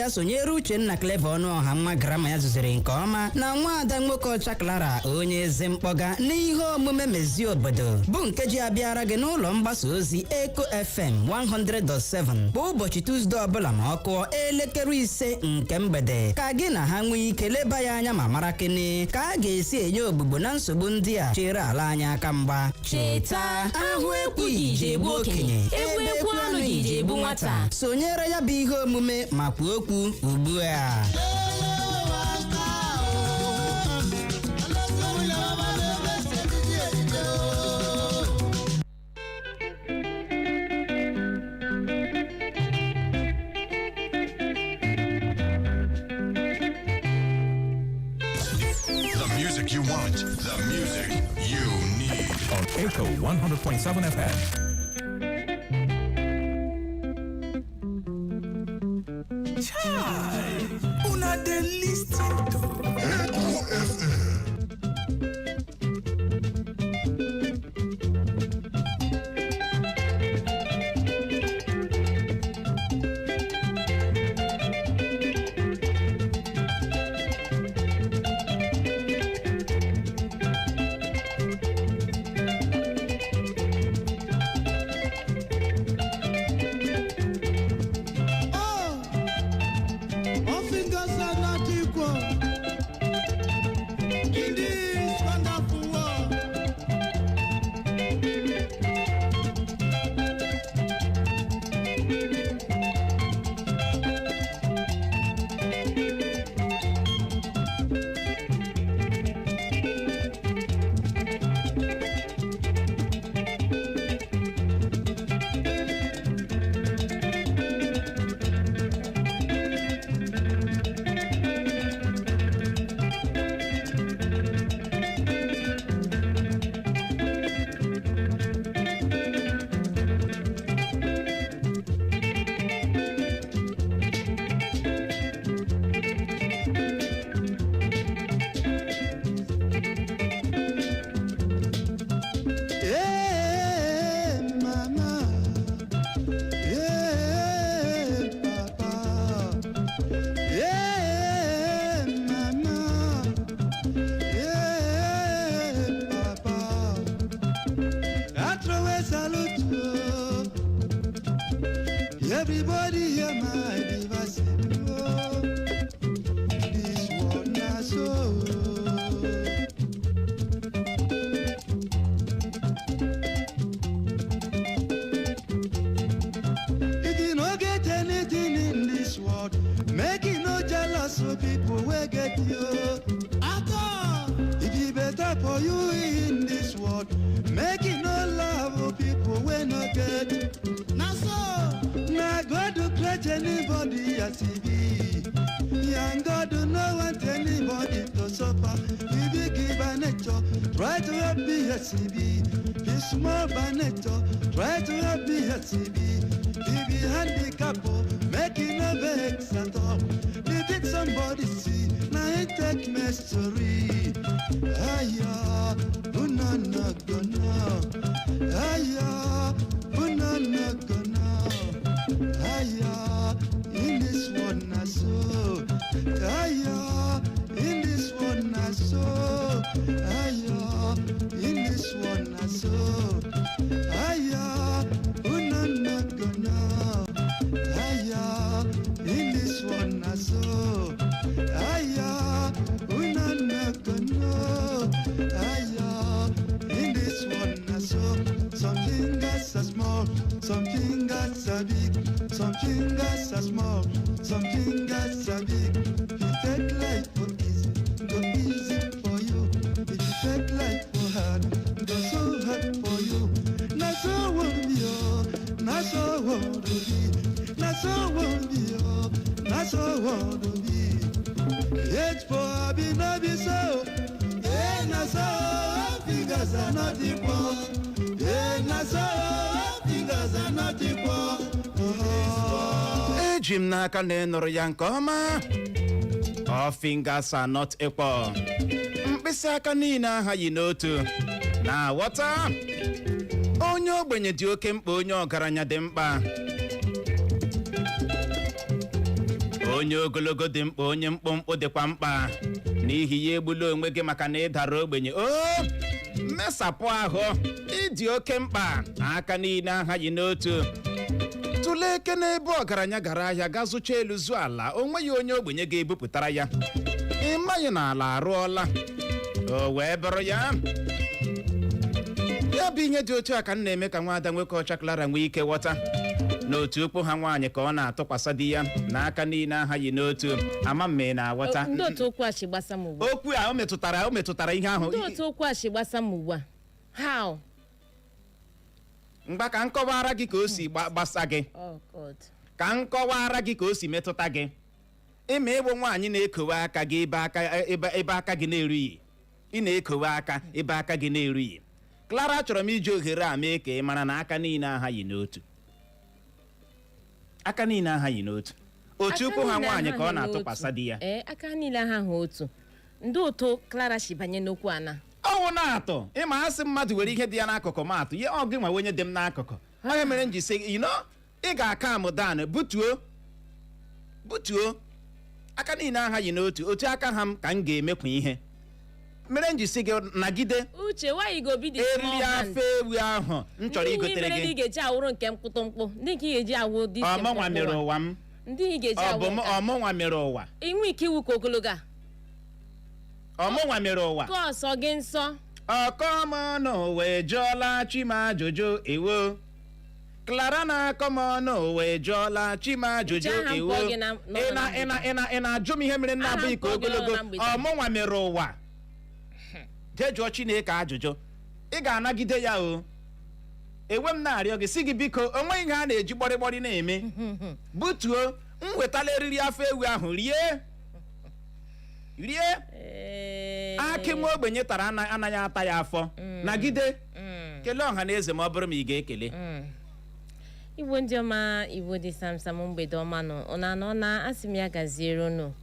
bịa sonyere Uchenna Clever Ọnụọha nwa grama ya zuzere nke ọma na nwaada nwoke ọcha Clara onye eze mkpọga n'ihe omume Mezie Obodo bụ nke ji abịara gị n'ụlọ mgbasa ozi Eko FM 100.7 kwa ụbọchị Tuzdee ọbụla ma ọ kụọ elekere 5 nke mgbede ka gị na ha nwee ike leba ya anya ma mara kene ka a ga-esi enye ogbugbo na nsogbu ndị a chere ala anya aka mgba. Cheta, ahụ ekwu ije egbu okenye ebekwu anụ ije egbu nwata. Sonyere ya bụ ihe omume ma kwuo okwu ugbu a. You want the music you need on Echo 100.7 FM. Chai, una dey listen to Echo FM. Everybody hear my device. Oh, this one na so. If you no get anything in this world, make it no jealous so people will get you. If it better for you in this world, make it no love for people will not get. Now so. Now God to create anybody as he be. And God do not want anybody to suffer. He be give by nature, try to help me as he be. He small by nature, try to help me as he be. He be handicapped, make it no vex at all. Did somebody see? Now he take mystery. Aya, unana gonna. Aya, unana gonna. Aya, in this one I saw. Aya, in this one I saw. Aya, in this one I saw. Aya, unana gonna. Aya, in this one I saw. Aya, unana gonna. Aya, in this one I saw. Some fingers are small, some fingers are big, some fingers are small, some fingers are big. If you take life for easy, go easy for you. If you take life for hard, go so hard for you. Na so won't be oh, na so won't be, na so won't be oh, na so won't be. Yet for be no be so, yeah na so fingers are not equal. Eji m n'aka na ịnụrụ ya nke ọma. All fingers are not equal. Mkpịsị aka niile aghaghị n'otu. Na ghọta, onye ogbenye dị oke mkpa, onye ọgaranya dị mkpa. onye ogologo dị mkpa onye mkpụmkpụ dịkwa mkpa n'ihi ya egbula onwe gị maka na ịdara ogbenye mmesapụ ahụ ịdị oke mkpa aka niile aghaghị n'otu tụlee eke n'ebe ọgaranya gara ahịa ga zụcha elu zụ ala o nweghị onye ogbenye ga-ebupụtara ya ịmaghị na ala arụọla o wee bụrụ ya bụ ihe dị otu a ka m na-eme ka nwaada nwoke ọcha Clara nwee ike ghọta n'otu okwu ha nwaanyị ka ọ na-atụkwasị di ya n'aka niile aghaghị n'otu ama mme na-aghọta ndị otu okwu a si gbasa m ugbu a okwu a o metụtara ihe ahụ ndị otu okwu a si gbasa m ugbu a how mgba ka m kọwara gị ka o si gbasa gị ka m kọwara gị ka o si metụta gị ịma ịbụ nwaanyị na-ekowe aka gị ebe aka gị na-erughị ị na-ekowe aka ebe aka gị na-erughị Clara chọrọ m iji ohere a mee ka ị mara na aka niile aghaghị n'otu aka niile aghaghị n'otu otu ukwu ha nwaanyị ka ọ na-atụkwasị di ya aka niile aghaghị otu ndị ụtọ Clara si banye n'okwu ana ọnwụ na-atụ ịma asị mmadụ were ihe dị ya n'akụkụ m atụ ya ọ gị nwa onye dị m n'akụkụ onye mere m ji sị ị ga-aka amụdan butuo aka niile aghaghị n'otu otu aka ha m ka m ga-emekwa ihe mere m ji sị gị nagide uche why go be the eri afọ ewu ahụ m chọrọ igotere gị ndị ga-eji awụrụ nke mkpụtụmkpụ ndị nke ga-eji awụ dị ọmụnwa mere ụwa m ndị ga-eji awụ ọmụnwa mere ụwa inwe ike iwu ka ogologo a ọmụnwa mere ụwa ka ọsọ gị nsọ ọkọmọnụ wee jụọla chima ajụjụ ewo Clara na-akọmọnụ wee jụọla chima ajụjụ ewo ị na-ajụ m ihe mere nna abụghị ka ogologo ọmụnwa mere ụwa jee jụọ Chineke ajụjụ ị ga-anagide ya ewe m na-arịọ gị si gị biko o nweghị ihe a na-eji gbọrịgbọrị na-eme butuo m wetala eriri afọ ewu ahụ rie akị nwa ogbenye tara anaghị ata ya afọ nagide kelee ọha na eze ma ọ bụrụ ma ị ga-ekele Igbo ndị ọma Igbo dị samsam mgbede ọma nọ ọ na-anọ na asị m ya gaziere unu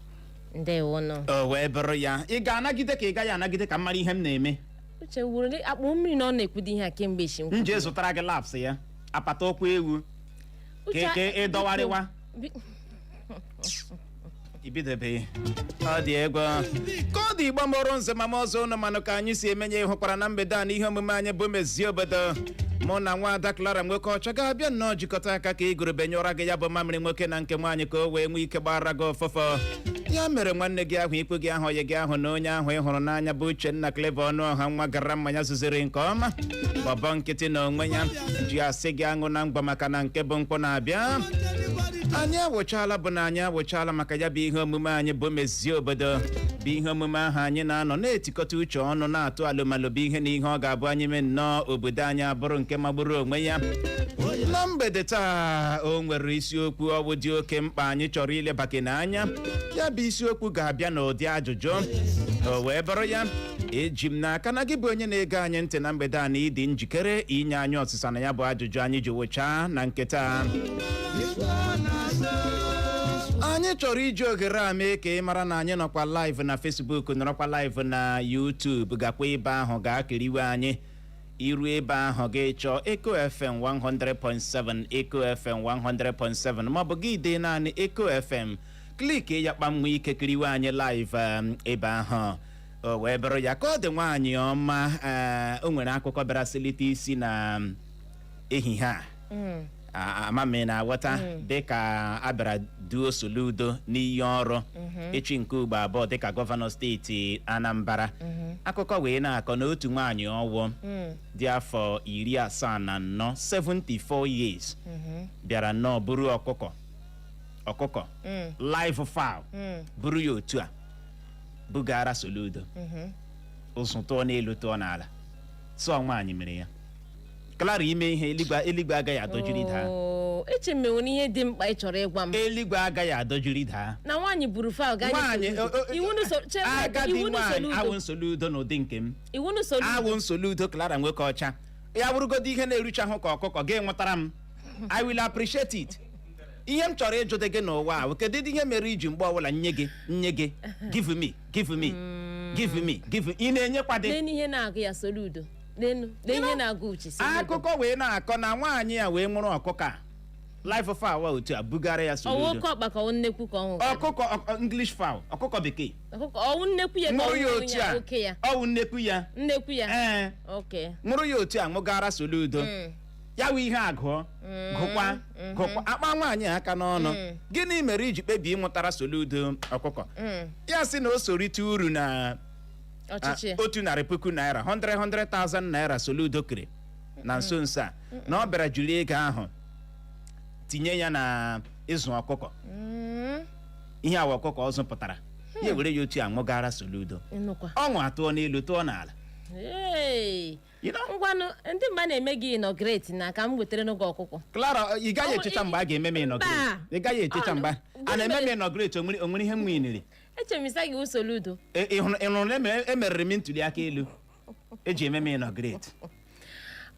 ndewo nọ o wee bụrụ ya ị ga-anagide ka ị gaghị anagide ka m mara ihe m na-eme uche wuru akpụ mmiri na ọ na-ekwudo ihe a kemgbe chi m jee zụtara gị laps ya apata okwu ewu ka ịdọwarịwa ibidobe ọ dị egwu ka ọ dị Igbo mụrụ nze mama ọzọ ụnụ manụ ka anyị si emenye ịhụkwara na mgbede a na ihe omume anyị bụ Mezie Obodo mụ na nwaada Clara nwoke ọcha ga-abịa nnọọ jikọta aka ka igurube ụra gị ya bụ mamịrị nwoke na nke nwaanyị ka o wee nwee ike gbara gị ọfọfọ ya mere nwanne gị ahụ ikwu gị ahụ onye gị ahụ na onye ahụ ị hụrụ n'anya bụ Uchenna Clever Ọnụọha nwa gara mmanya zuziri nke ọma gbọbọ nkịtị na onwe ya ji asị gị aṅụ na mgba maka na nke bụ mkpụ na-abịa anyị awụchala maka ya bụ ihe omume anyị bụ Mezie Obodo bụ ihe omume ahụ anyị na-anọ na-etikọta uche ọnụ na-atụ alụmalụ bụ ihe na ihe ọ ga-abụ anyị mee nnọọ obodo anyị abụrụ nke magburu onwe ya na mgbede taa o nwere isiokwu ọwụ dị oke mkpa anyị chọrọ ilebake n'anya ya bụ isiokwu ga-abịa n'ụdị ajụjụ o wee bụrụ ya eji m n'aka na gị bụ onye na-ege anyị ntị na mgbede a na ịdị njikere inye anyị ọsịsa na ya bụ ajụjụ anyị ji wụchaa na nke taa anyị chọrọ iji ohere a mee ka ị mara na anyị nọkwa live na Facebook nọrọkwa live na YouTube gakwa ebe ahụ ga-akiriwe anyị iru ebe ahụ gị chọọ Eco FM 100.7 Eco FM 100.7 maọbụ gị dee naanị Eco FM klik ya kpamnwe ike kiriwe anyị live ebe ahụ o wee bụrụ ya ka ọ dị nwaanyị ọma o nwere akụkọ bịara silite isi na ehihie a amami na-aghọta dịka abịara duo Soludo n'iyi ọrụ echi nke ugbo abụọ dịka gọvanọ steeti Anambra akụkọ wee na-akọ na otu nwaanyị ọwụ dị afọ 74 74 years bịara nnọọ buru ọkụkọ live fowl buru ya otu a bugara Soludo ụzụ tụọ n'elu tụọ n'ala sọ nwaanyị mere ya Clara ime ihe eluigwe agaghị adọjiri daa eche m enwere ihe dị mkpa ị chọrọ ịgwa m eluigwe agaghị adọjiri daa na nwaanyị buru fowl gaa agadi nwaanyị awụ Soludo n'ụdị nke m awụ Soludo Clara nwoke ọcha ya bụrụgodo ihe na-eruchahụ ka ọkụkọ gị nwetara m I will appreciate it ihe m chọrọ ịjụde gị n'ụwa ahụ kedu ihe mere iji mgbe ọbụla nye gị give me ị na-enyekwade ihe na-agụ ya Soludo ihe na-agụ uche akụkọ wee na-akọ na nwaanyị a wee mụrụ ọkụkọ a live fowl otu a bugara ya Soludo. Owo ko ọkpa ka ọ nnekwu ka ọ ọkụkọ English fowl, ọkụkọ bekee. Ọkụkọ ọwụ nnekwu ya ka Mụrụ ya ọ otu a. oke ya. Ọwụ nnekwu ya. Nnekwu ya. Okay. Mụrụ ya otu a mụgara Soludo. Ya wụ ihe agụọ. Gụkwa akpa nwaanyị aka n'ọnụ. Gịnị mere iji kpebi ịmụtara Soludo ọkụkọ? Ya sị na o sorite uru na Ochichi. 100,000 naira, 100,000 naira Soludo kere na nso nso a na ọ bịara jiri ego ahụ tinye ya na ịzụ ọkụkọ. Ihe awa ọkụkọ ọ zụpụtara ya were ya otu a ṅụgara Soludo. Ọṅụ atụọ n'elu tụọ n'ala. Ngwanụ ndị mmadụ na-eme gị inaugurate na ka m wetara n'oge ọkụkọ. Clara, ị gaghị echecha mgbe a ga-eme m inaugurate. Ị gaghị echecha mgbe a na-eme m inaugurate onwere ihe m nwiniri. Eche m isa gị Soludo. Ị hụrụ na emeriri m ntuli aka elu eji eme m inaugurate.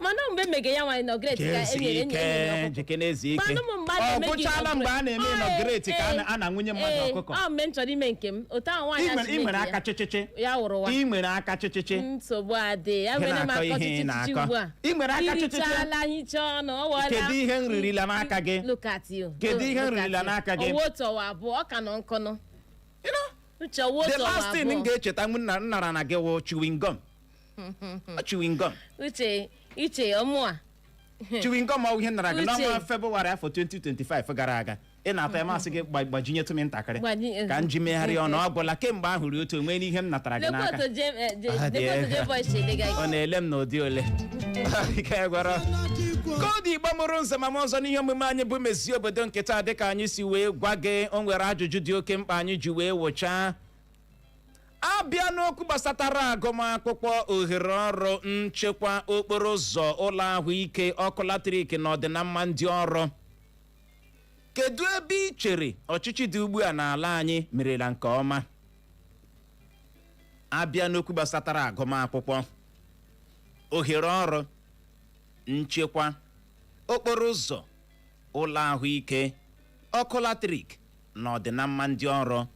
Mana mgbe mege ya nwa inaugurate ka enyere enyi jeke n'ezi ike. Ọ bụchala mgbe a na-eme inaugurate ka a na-nwunye mmadụ ọkụkọ. Ọ mgbe m chọrọ ime nke m otu ahụ nwaanyị ị nwere aka chịchịchị. Ya wụrụ wa. Ị nwere aka chịchịchị. Nsogbu adị ya were m aka chịchịchị ugbu a. Ị nwere aka chịchịchị. Irichala hicha ọnụ ọ wọla. Kedu ihe nririla n'aka gị? Look at you. Kedu ihe nririla n'aka gị? Owo tọwa abụọ ọ ka nọ nkọnụ. Uche owo tọwa abụọ. The last thing m ga-echeta m nara na gị wụ chewing gum. Chewing gum. Uche ọmụ a. Chewing gum ọ ihe nara gị n'ọnwa Febụwarị afọ 2025 gara aga. Ị na-ata masị gị gbajinyetụ m ntakịrị ka m ji megharịa ọnụ ọ gwụla kemgbe ahụ ruo otu onwe n'ihe m natara gị n'aka. Ọ na-ele m n'ụdị ole. Koodu Igbo mụrụ nze ma m ọzọ n'ihe omume anyị bụ Mezie Obodo nke taa dịka anyị si wee gwa gị o nwere ajụjụ dị oke mkpa anyị ji wee wụchaa. Abịa n'okwu gbasatara agụmakwụkwọ, ohere ọrụ, nchekwa, okporo ụzọ, ụlọ ahụike, ọkụ latrik na ọdịnamma ndị ọrụ. Kedu ebe ị chere ọchịchị dị ugbu a n'ala anyị merela nke ọma? Abịa n'okwu gbasatara agụmakwụkwọ, ohere ọrụ, nchekwa, okporo ụzọ, ụlọ ahụike, ọkụ latrik na ọdịnamma ndị ọrụ.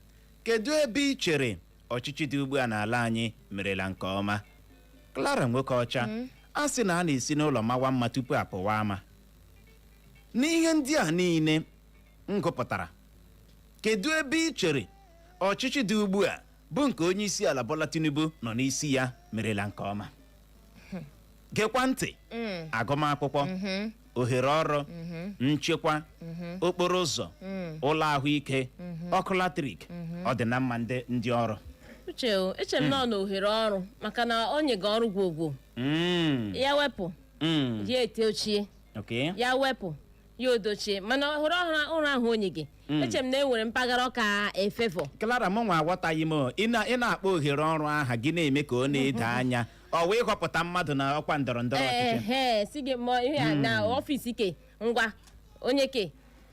Kedu ebe ị chere ọchịchị dị ugbu a n'ala anyị merela nke ọma? Clara nwoke ọcha a sị na a na-esi n'ụlọ mawa mma tupu apụwa ama. N'ihe ndị a niile m gụpụtara, kedu ebe ị chere ọchịchị dị ugbu a bụ nke onye isi ala Bola Tinubu nọ n'isi ya merela nke ọma? Gekwa ntị. Agụmakwụkwọ, ohere ọrụ, nchekwa, okporo ụzọ, ụlọ ahụike, ọkụ latrik, ọdịnamma ndị ọrụ. Eche m nọ n'ohere ọrụ maka na onye ga ọrụ gwogwo. Ya wepụ ya ete ochie, ya wepụ ya odochie, mana ohere ọrụ ahụ onye gị eche m na enwere mpaghara ọka efevọ. Clara, m nwa aghọtaghị m. Ị na-akpọ ohere ọrụ aha gị na-eme ka ọ na-edo anya ọ wee họpụta mmadụ na ọkwa ndọrọndọrọ ọchịchị. Si gị mụọ ihe na ọfịs ke ngwa onye ke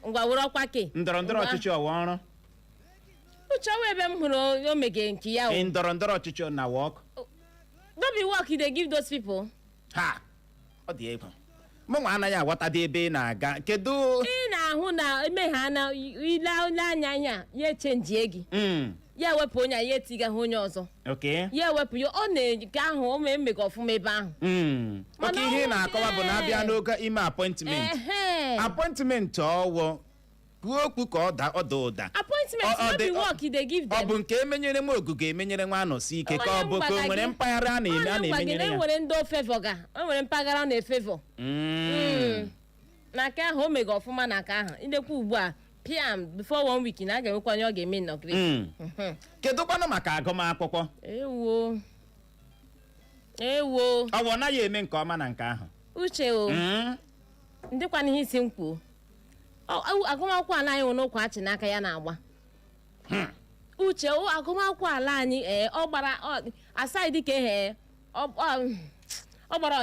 ngwa were ọkwa ke ndọrọndọrọ ọchịchị ọwa ọrụ. Uche ọwa ebe m hụrụ o mege nke ya. Ndọrọndọrọ ọchịchị na work. No be work they give those people. Ha, ọ dị egwu. M nwa anaghị aghọtadị ebe ị na-aga. Kedu ị na-ahụ na eme ha na ile anya ya echenjie gị, ya wepụ onye ya etigaghị onye ọzọ, ya wepụ ya ọ na-eke ahụ o emega ọfụma ebe ahụ. Oke ihe na-akọwa bụ na abịa n'oge ime appointment ọwụ kwuo okwu ka ọ da ụda. Appointment no be work they give them. Ọ bụ nke emenyere m ogugo emenyere nwa anọsi ike ka ọ bụ ka o nwere mpaghara a na-emenyere ya. Nwere ndị ofevọ ga o nwere mpaghara na-efevọ. Na ka ahụ o mega ọfụma na ka ahụ idekwa ugbu a piam before 1 week na a ga-enwekwa onye ọ ga-eme inaugurate. Kedu kwanụ maka agụmakwụkwọ? Ewo ọ bụ naghị eme nke ọma na nke ahụ. Uche o ndịkwa n'ihe isi m kwuo agụmakwụkwọ ala anyị n'ụkwa achị n'aka ya na-agba. Uche agụmakwụkwọ ala anyị ọ gbara aside ka ọ gbara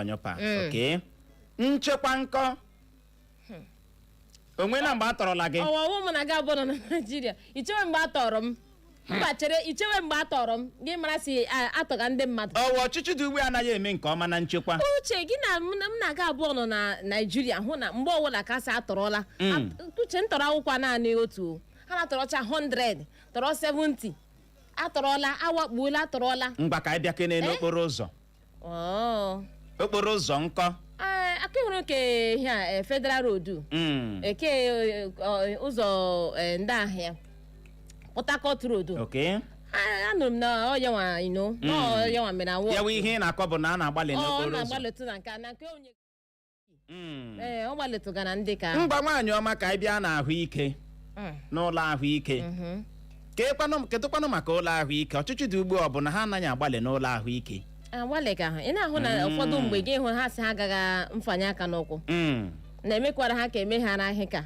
ọnyụpa. Okay. Nchekwa nkọ onwe na mgbe a tọrọla gị. Ọwụwa m na ga abụọ na Naịjirịa ichewe mgbe a tọrọ m ichewe mgbe a tọrọ m gị mara si atọga ndị mmadụ. Ọchịchị dị ugbu a anaghị eme nke ọma na nchekwa. Uche gị na m na-aga abụọ nọ na Naịjirịa hụ na mgbe ọbụla ka sị atọrọla. Uche m tọrọ akwụkwọ naanị otu, ha na-atọrọcha 100 tọrọ 70 atọrọla awakpuola atọrọla. Ngwa ka anyị bịa kene n'okporo ụzọ. Okporo ụzọ nkọ. aka hụrụ ke ha Federal Road eke ụzọ ndị ahịa Port Harcourt Road. Okay. Anụrụ m na ọ yanwa na ọ yanwa mere awọ. Ya wee ihe na-akọ bụ na a na-agbalị n'okporo ụzọ. Ọ na-agbalịtụ na nke onye ọ gbalịtụga na ndị ka mgba nwaanyị ọma ka anyị bịa na ahụike n'ụlọ ahụike kedụkwanụ maka ụlọ ahụike ọchịchị dị ugbu a bụ na ha anaghị agbalị n'ụlọ ahụike agbalị ka ha ị na-ahụ na ụfọdụ mgbe gị hụ ha si ha agaghị mfanye aka n'ụkwụ na-emekwara ha ka eme ha n'ahịa ka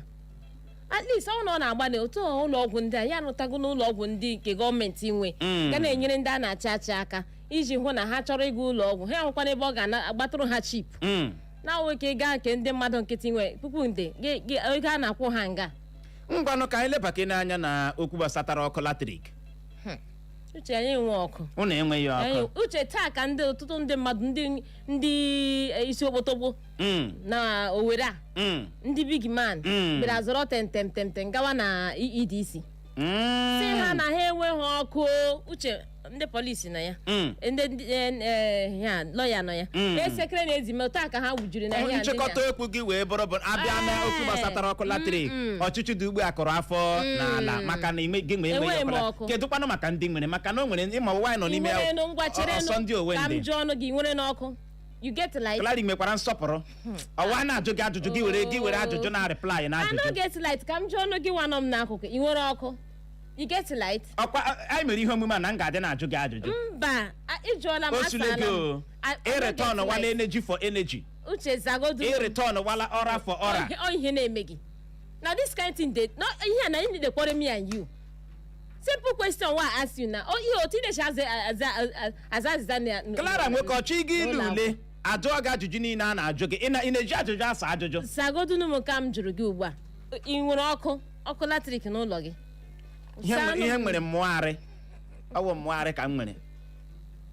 at least ọ na-agbalị otu ụlọ ọgwụ ndị a ya arụtago n'ụlọ ọgwụ ndị nke gọọmenti nwe ga na-enyere ndị a na-achị achị aka iji hụ na ha chọrọ ịga ụlọ ọgwụ ha nwekwana ebe ọ ga-agbatụrụ ha chip na ike gaa nke ndị mmadụ nkịtị nwe puku nde ego a na-akwụ ha nga ngwanụ ka anyị lebake n'anya na okwu gbasatara ọkụ latrik. Uche anyị nwe ọkụ ụnụ enweghị ọkụ. Uche taa ka ọtụtụ ndị mmadụ ndị isi okpotogbo na Owerri a ndị big man bịara zọrọ tem gawa na EDC si ha na ha enweghị ọkụ. Uche ndị polisi nọ ya ndị lọya nọ ya esekere na-ezi taa ka ha wujiri na ya nchịkọta okwu gị wee bụrụ bụ abịa na okwu gbasatara ọkụ latrik ọchịchị dị ugbu a kụrụ afọ n'ala maka na gị nwe enweghị ọkụ. Kedụkwanụ maka ndị nwere maka na o nwere ịma nwaanyị nọ n'ime ọsọ ndị owe ndị ka m jụọ ọnụ gị nwere n'ọkụ you get light. Klari mekwara nsọpụrụ ọwa na-ajụ gị ajụjụ gị were ajụjụ na reply na ajụjụ. I no get light ka m jụọ ọnụ gị nwanọ m n'akụkụ ị nwere ọkụ you get light. Ọkwa anyị mere ihe omume a na m ga-adị na-ajụ gị ajụjụ. Mba ịjụọla m asala m. Return wala energy for energy. Uche zagodu. Return wala aura for aura. Ọ ihe na-eme gị. Now this kind thing dey no ihe na you dey quarrel me and you. Simple question why I ask you now. Oh ihe otu na azaza na. Clara nwoke ọchị gị ilu ule ajụọ gị ajụjụ niile a na-ajụ gị ị na-eji ajụjụ asa ajụjụ. Zagodu m ka m jụrụ gị ugbu a. Ị nwere ọkụ latrik n'ụlọ gị? Ihe nwere mmụgharị ọwụ mmụgharị ka m nwere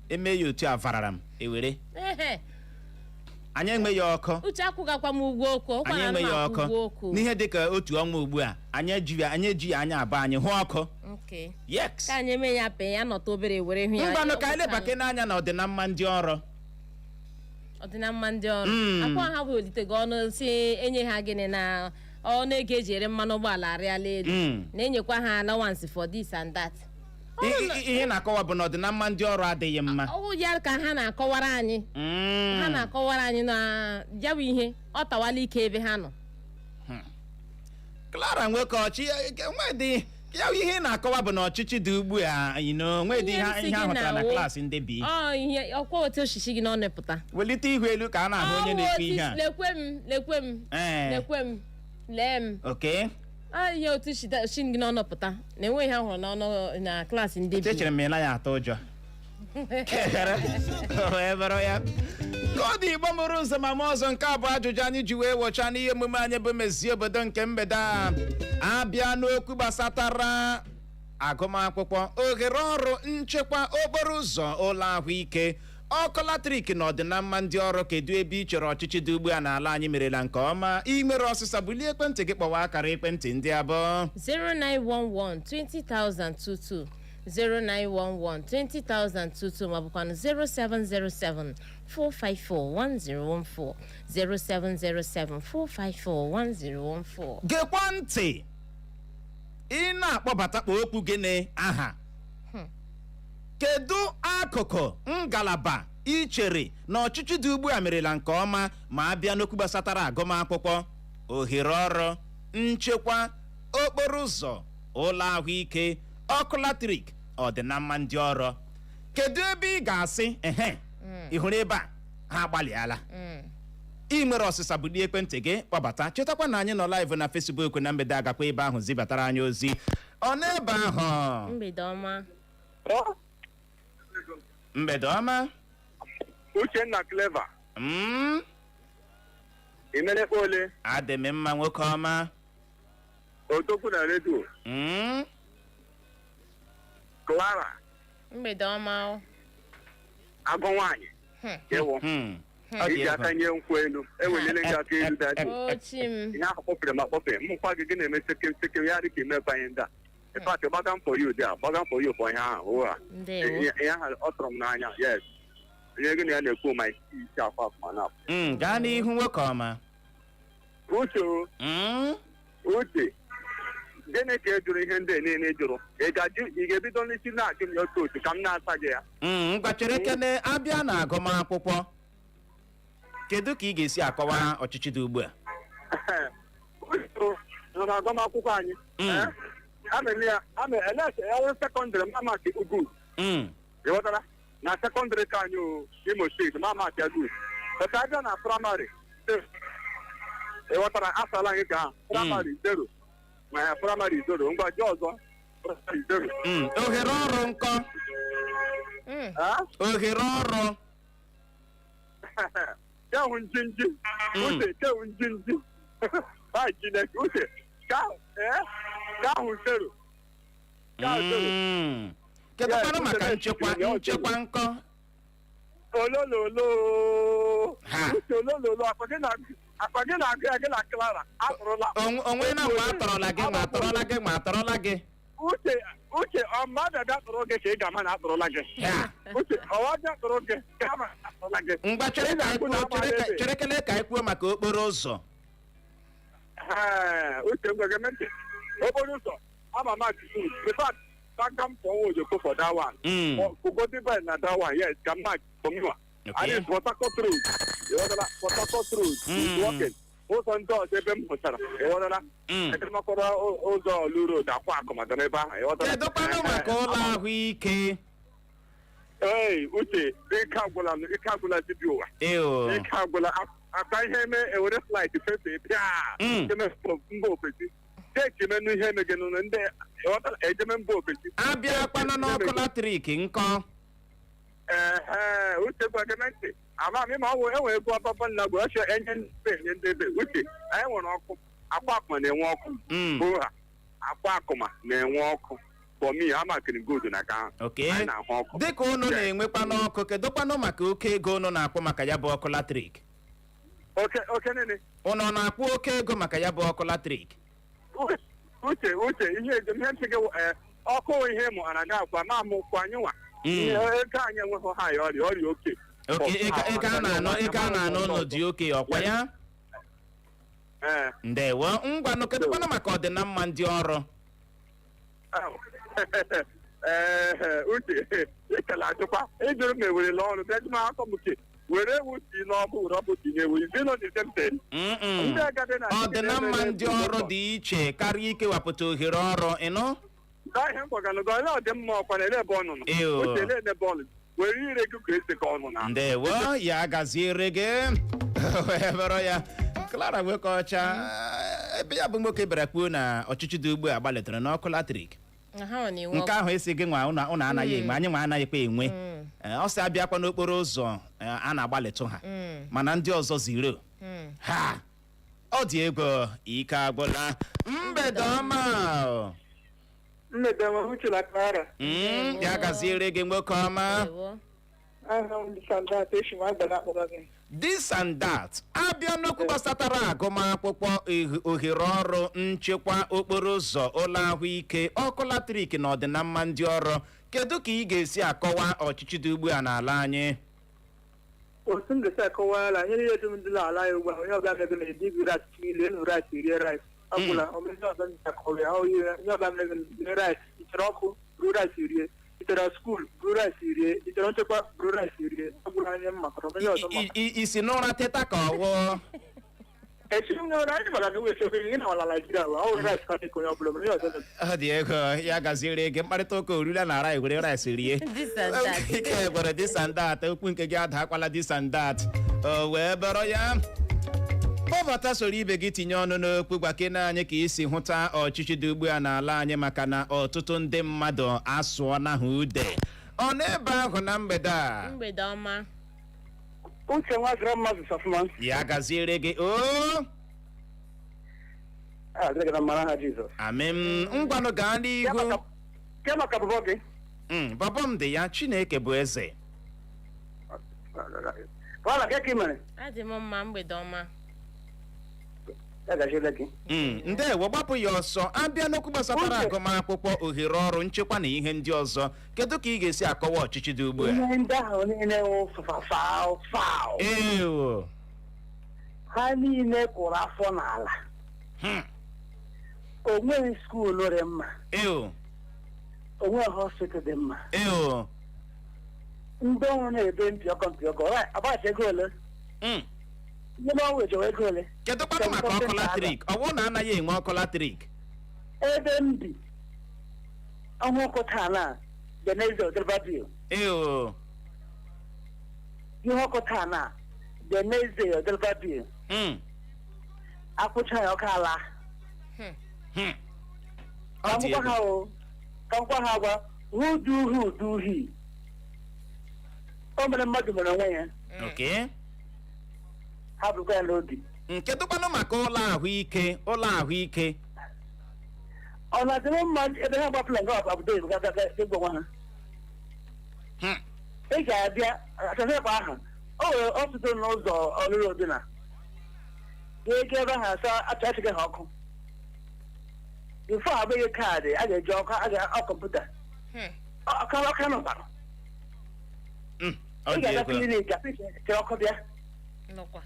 eme ya otu a varara m ewere anyị enweghị ọkụ. Uche akwụgakwa m ụgwọ okwu anyị enweghị ọkụ n'ihe dịka otu ọnwa ugbu a anyị ejighị anya abụọ anyị hụ ọkụ. Yes. Ka anyị eme ya pe ya nọta obere were hụ ya. Mgbanụ ka anyị lebake n'anya na ọdịnamma ndị ọrụ. Ọdịnamma ndị ọrụ akwa ha welitego ọnụ si enye ha gịnị na ọ na-ege eji ere mmanụ ụgbọala arịala elu na-enyekwa ha allowance for this and that. Ihe na-akọwa bụ na ọdịnamma ndị ọrụ adịghị mma. Ọ ya ka ha na-akọwara anyị ha na-akọwara anyị na ya bụ ihe ọ tawala ike ebe ha nọ. Clara nwoke ọchị nwedị ya ihe na-akọwa bụ na ọchịchị dị ugbu a nwedị ihe ahụtara na klaasị ndị bi. Ihe ọkwa otu osisi gị na ọ nepụta welite ihu elu ka a na-ahụ onye na-ekwu ihe a. lekwe m lee m. Okay. Ihe otu shi gị n'ọnụ pụta na enweghị ha hụrụ n'ọnụ na klaasị ndị bi. Echere m na ya atọ ụjọ. Ya ka ọ dị Igbo mụrụ nze ma ọzọ nke abụọ ajụjụ anyị ji wee wọcha n'ihe emume anyị bụ Mezie obodo nke mgbede a abịa n'okwu gbasatara agụmakwụkwọ ohere ọrụ nchekwa okporo ụzọ ụlọ ahụike ọkụ latrik na ọdịnamma ndị ọrụ kedu ebe ị chere ọchịchị dị ugbu a n'ala anyị merela nke ọma ị nwere ọsịsa bulie ekwentị gị kpọwa akara ekwentị ndị abụọ 0911 20022 0911 20022 maọbụkwanụ 0707 4541014 0707 4541014. gekwa ntị ị na-akpọbata kpa okwu gịnị aha kedu akụkụ ngalaba ị chere na ọchịchị dị ugbu a merela nke ọma ma abịa n'okwu gbasatara agụmakwụkwọ ohere ọrụ nchekwa okporo ụzọ ụlọ ahụike ọkụ latrik ọdịnamma ndị ọrụ kedu ebe ị ga-asị ị hụrụ ebe a ha agbalịala ị nwere ọsịsa bulie ekwentị gị kpọbata chetakwa na anyị nọ live na Facebook na mgbede agakwa ebe ahụ zibatara anyị ozi ọ n'ebe ahụ mgbede ọma mgbede ọma Uchenna Clever imenekwa ole adị m mma nwoke ọma otokwu na redio Clara mgbede ọma agụ nwaanyị ewo iji aka nye nkwụ elu ewelele gị aka elu daji ihe ahụ kpọfere ma kpọfere mmụkwa gị na-eme sekem ya dị ka imepe anyị ndị a ịpatị gbaga m for you dị a gbaga m for you for ihe ahụ ihe ahụ ọ tụrụ m n'anya yes ihe gị na ya na-ekwu ma isi akwa ma na gaa n'ihu nwoke ọma. uche uche gịnị ka ị jụrụ ihe ndị niile jụrụ ị ga-ebido n'isi na-ajụ m otu otu ka m na-asa gị ya ngwa chere kene abịa na agụmakwụkwọ kedu ka ị ga-esi akọwa ọchịchị dị ugbu a? nọ na agụmakwụkwọ anyị ele sekọndịrị mamaki ugwu ịghọtara na sekọndịrị ka anyị Imo steeti mamaki agụ peta abịa na praịmarị ịghọtara asala anyị ka ha praịmarị 0 ma ya praịmarị 0 ngwa ji ọzọ praịmarị 0 ohere ọrụ nkọ ohere ọrụ kehụ njinji uche kehụ njinji ha Chineke uche ka ahụ 0 kedu kwanụ maka nchekwa nkọ olololo uche olololo akpa gị na-agụ ya gị na Clara atụrụla onwe na mgbe atọrọla gị ma atọrọla gị uche mmadụ abịa tụrụ gị ka ị ga-ama na atụrụla gị uche ọwabịa tụrụ gị ka ama na atụrụla gị ngwa chere kele ka anyị kwuo maka okporo ụzọ. uche ngwege ntị okporo ụzọ ama machukwu befat Bagam for Ojoko for that one. For go to na that one, yes, come back from you. And it's Port Harcourt Road. You know that Port Harcourt Road. Walking. What's on door? They been put up. You know that. I can make all Luro that walk on the neighbor. You know that. Don't know my call ahuike. Hey, Uche, they can't go on. They can't go on the view. They can't go on. I find him a would like to say, yeah. Go pretty. Abịa kwana n'ọkụ latrik nkọ. Uche gwagementị ama m ma ọ enwe ego ọpapa nna bụ ọchị enye ndị ebe uche anyị nwere ọkụ akwa akụma na-enwe ọkụ bụ ha akwa akụma na-enwe ọkụ fọmi amakịrị gold na ka anyị na-ahụ ọkụ dịka unu na-enwekwa n'ọkụ kedu kwanụ maka oke ego unu na-akwụ maka ya bụ ọkụ latrik? Oke nene unu na-akwụ oke ego maka ya bụ ọkụ latrik? uche ihe ntị gị ọkụ ihe mụ ana ga agwa ma mụ kwa anyị nwa ego anyị enweghị ha ya ọrịa oke ego a na-anọ ụlọ dị oke ọkwa ya? Ndewo ngwanụ kedu kwanụ maka ọdịnamma ndị ọrụ? uche ekele achụkwa ịjụrụ m ewerela ọrụ bịajụm akọ m ke were ewu si n'ọbụ rọbụ tinye ewu izinọ dị temten ọdịnamma ndị ọrụ dị iche karịa ikewapụta ohere ọrụ ịnụ ihe mkpọganụgo ole ọdịmma ọkwa na ele ebe ọ nọ uche ele ebe ọnụ were ire gị ka esi ka ọnụ na ndewo ya gaziere gị ebere ya Clara Nwekeọcha ebe ya bụ nwoke bịara kwuo na ọchịchị dị ugbu a gbalitere n'ọkụ latrik nke ahụ esi gị nwa ụnụ anaghị enwe anyị nwa anaghịkwa enwe ọ sị abịakwa n'okporo ụzọ a na-agbalịtụ ha mana ndị ọzọ ziro ha ọ dị ego ike agwụla mgbede ọma ya gaziere gị nwoke ọma this and that abịa n'okwu gbasatara agụmakwụkwọ ohere ọrụ nchekwa okporo ụzọ ụlọ ahụike ọkụ latrik na ọdịnamma ndị ọrụ kedu ka ị ga-esi akọwa ọchịchị dị ugbu a n'ala anyị? otu m ga-esi akọwa ala nye ihe dum dị n'ala anyị ugbu a onye ọbụla mego na-eji iri rice ile enu rice rie rice ọbụla omezi ọzọ njakọrọ ya onye ọbụla mego rie rice ichere ọkụ buru rice rie itere skuul buru rice rie itere nchekwa buru rice rie ọbụla anya m makọrọ onye ọzọ maka isi n'ụra teta ka ọwụ echiri m n'ụra anyị gbara gị wesofe gị na ala Naịjirịa bụ ọwụ rice ka dịka onye ọbụla onye ọzọ ọ dị ego ya gaziere gị mkparịta ụka oriri na ara were rice rie ike gwere this and that okwu nke gị adakwala this and that o wee bụrụ ya kpọbata soro ibe gị tinye ọnụ n'okwu gwakena anyị ka isi hụta ọchịchị dị ugbu a n'ala anyị maka na ọtụtụ ndị mmadụ asụọna ha ude ọ n'ebe ahụ na mgbede a mgbede ọma uche nwa grandma Safman ya gaziere gị o amen ngwanụ gaa n'ihu maka bọbọ gị bọbọ m dị ya Chineke bụ eze adị m mma mgbede ọma ya gajile gị. Ndewo gbapụ ya ọsọ abịa n'okwu gbasatara agụmakwụkwọ ohere ọrụ nchekwa na ihe ndị ọzọ kedu ka ị ga-esi akọwa ọchịchị dị ugbu a? Ihe ndị ahụ niile wụ faụ ha niile kụrụ afọ n'ala onweghị skuulu dị mma onweghị hospital dị mma ndị ọrụ na-ebe mpịọkọ agbacha ego ole ndị ọrụ ejewe ego ole kedu kwanụ maka ọkụ latrik ọ bụrụ na anaghị enwe ọkụ latrik ebe m bi ọnwụ ọkụ taa na Deneze Odelbadio ihe ọkụ taa na Deneze Odelbadio akwụcha ya ọkụ ala ka ngwa ha gwa huduhi o mere mmadụ mere onwe ya ha bụkwa ya n'obi kedu kwanụ maka ụlọ ahụike ọ na-adịrị mma ebe ha gbapụla nga obodo ga-egbo nwa ha ị ga-abịa achọzekwa aha o nwere ọtụtụ n'ụzọ ọlụlụ odina ga-ege ebe ha achọghị ha ọkụ bifo abụghị kaadị a ga-eji ọkụ kọmputa ọka nọkwara ị ga-aga klinik chere ọkụ bịa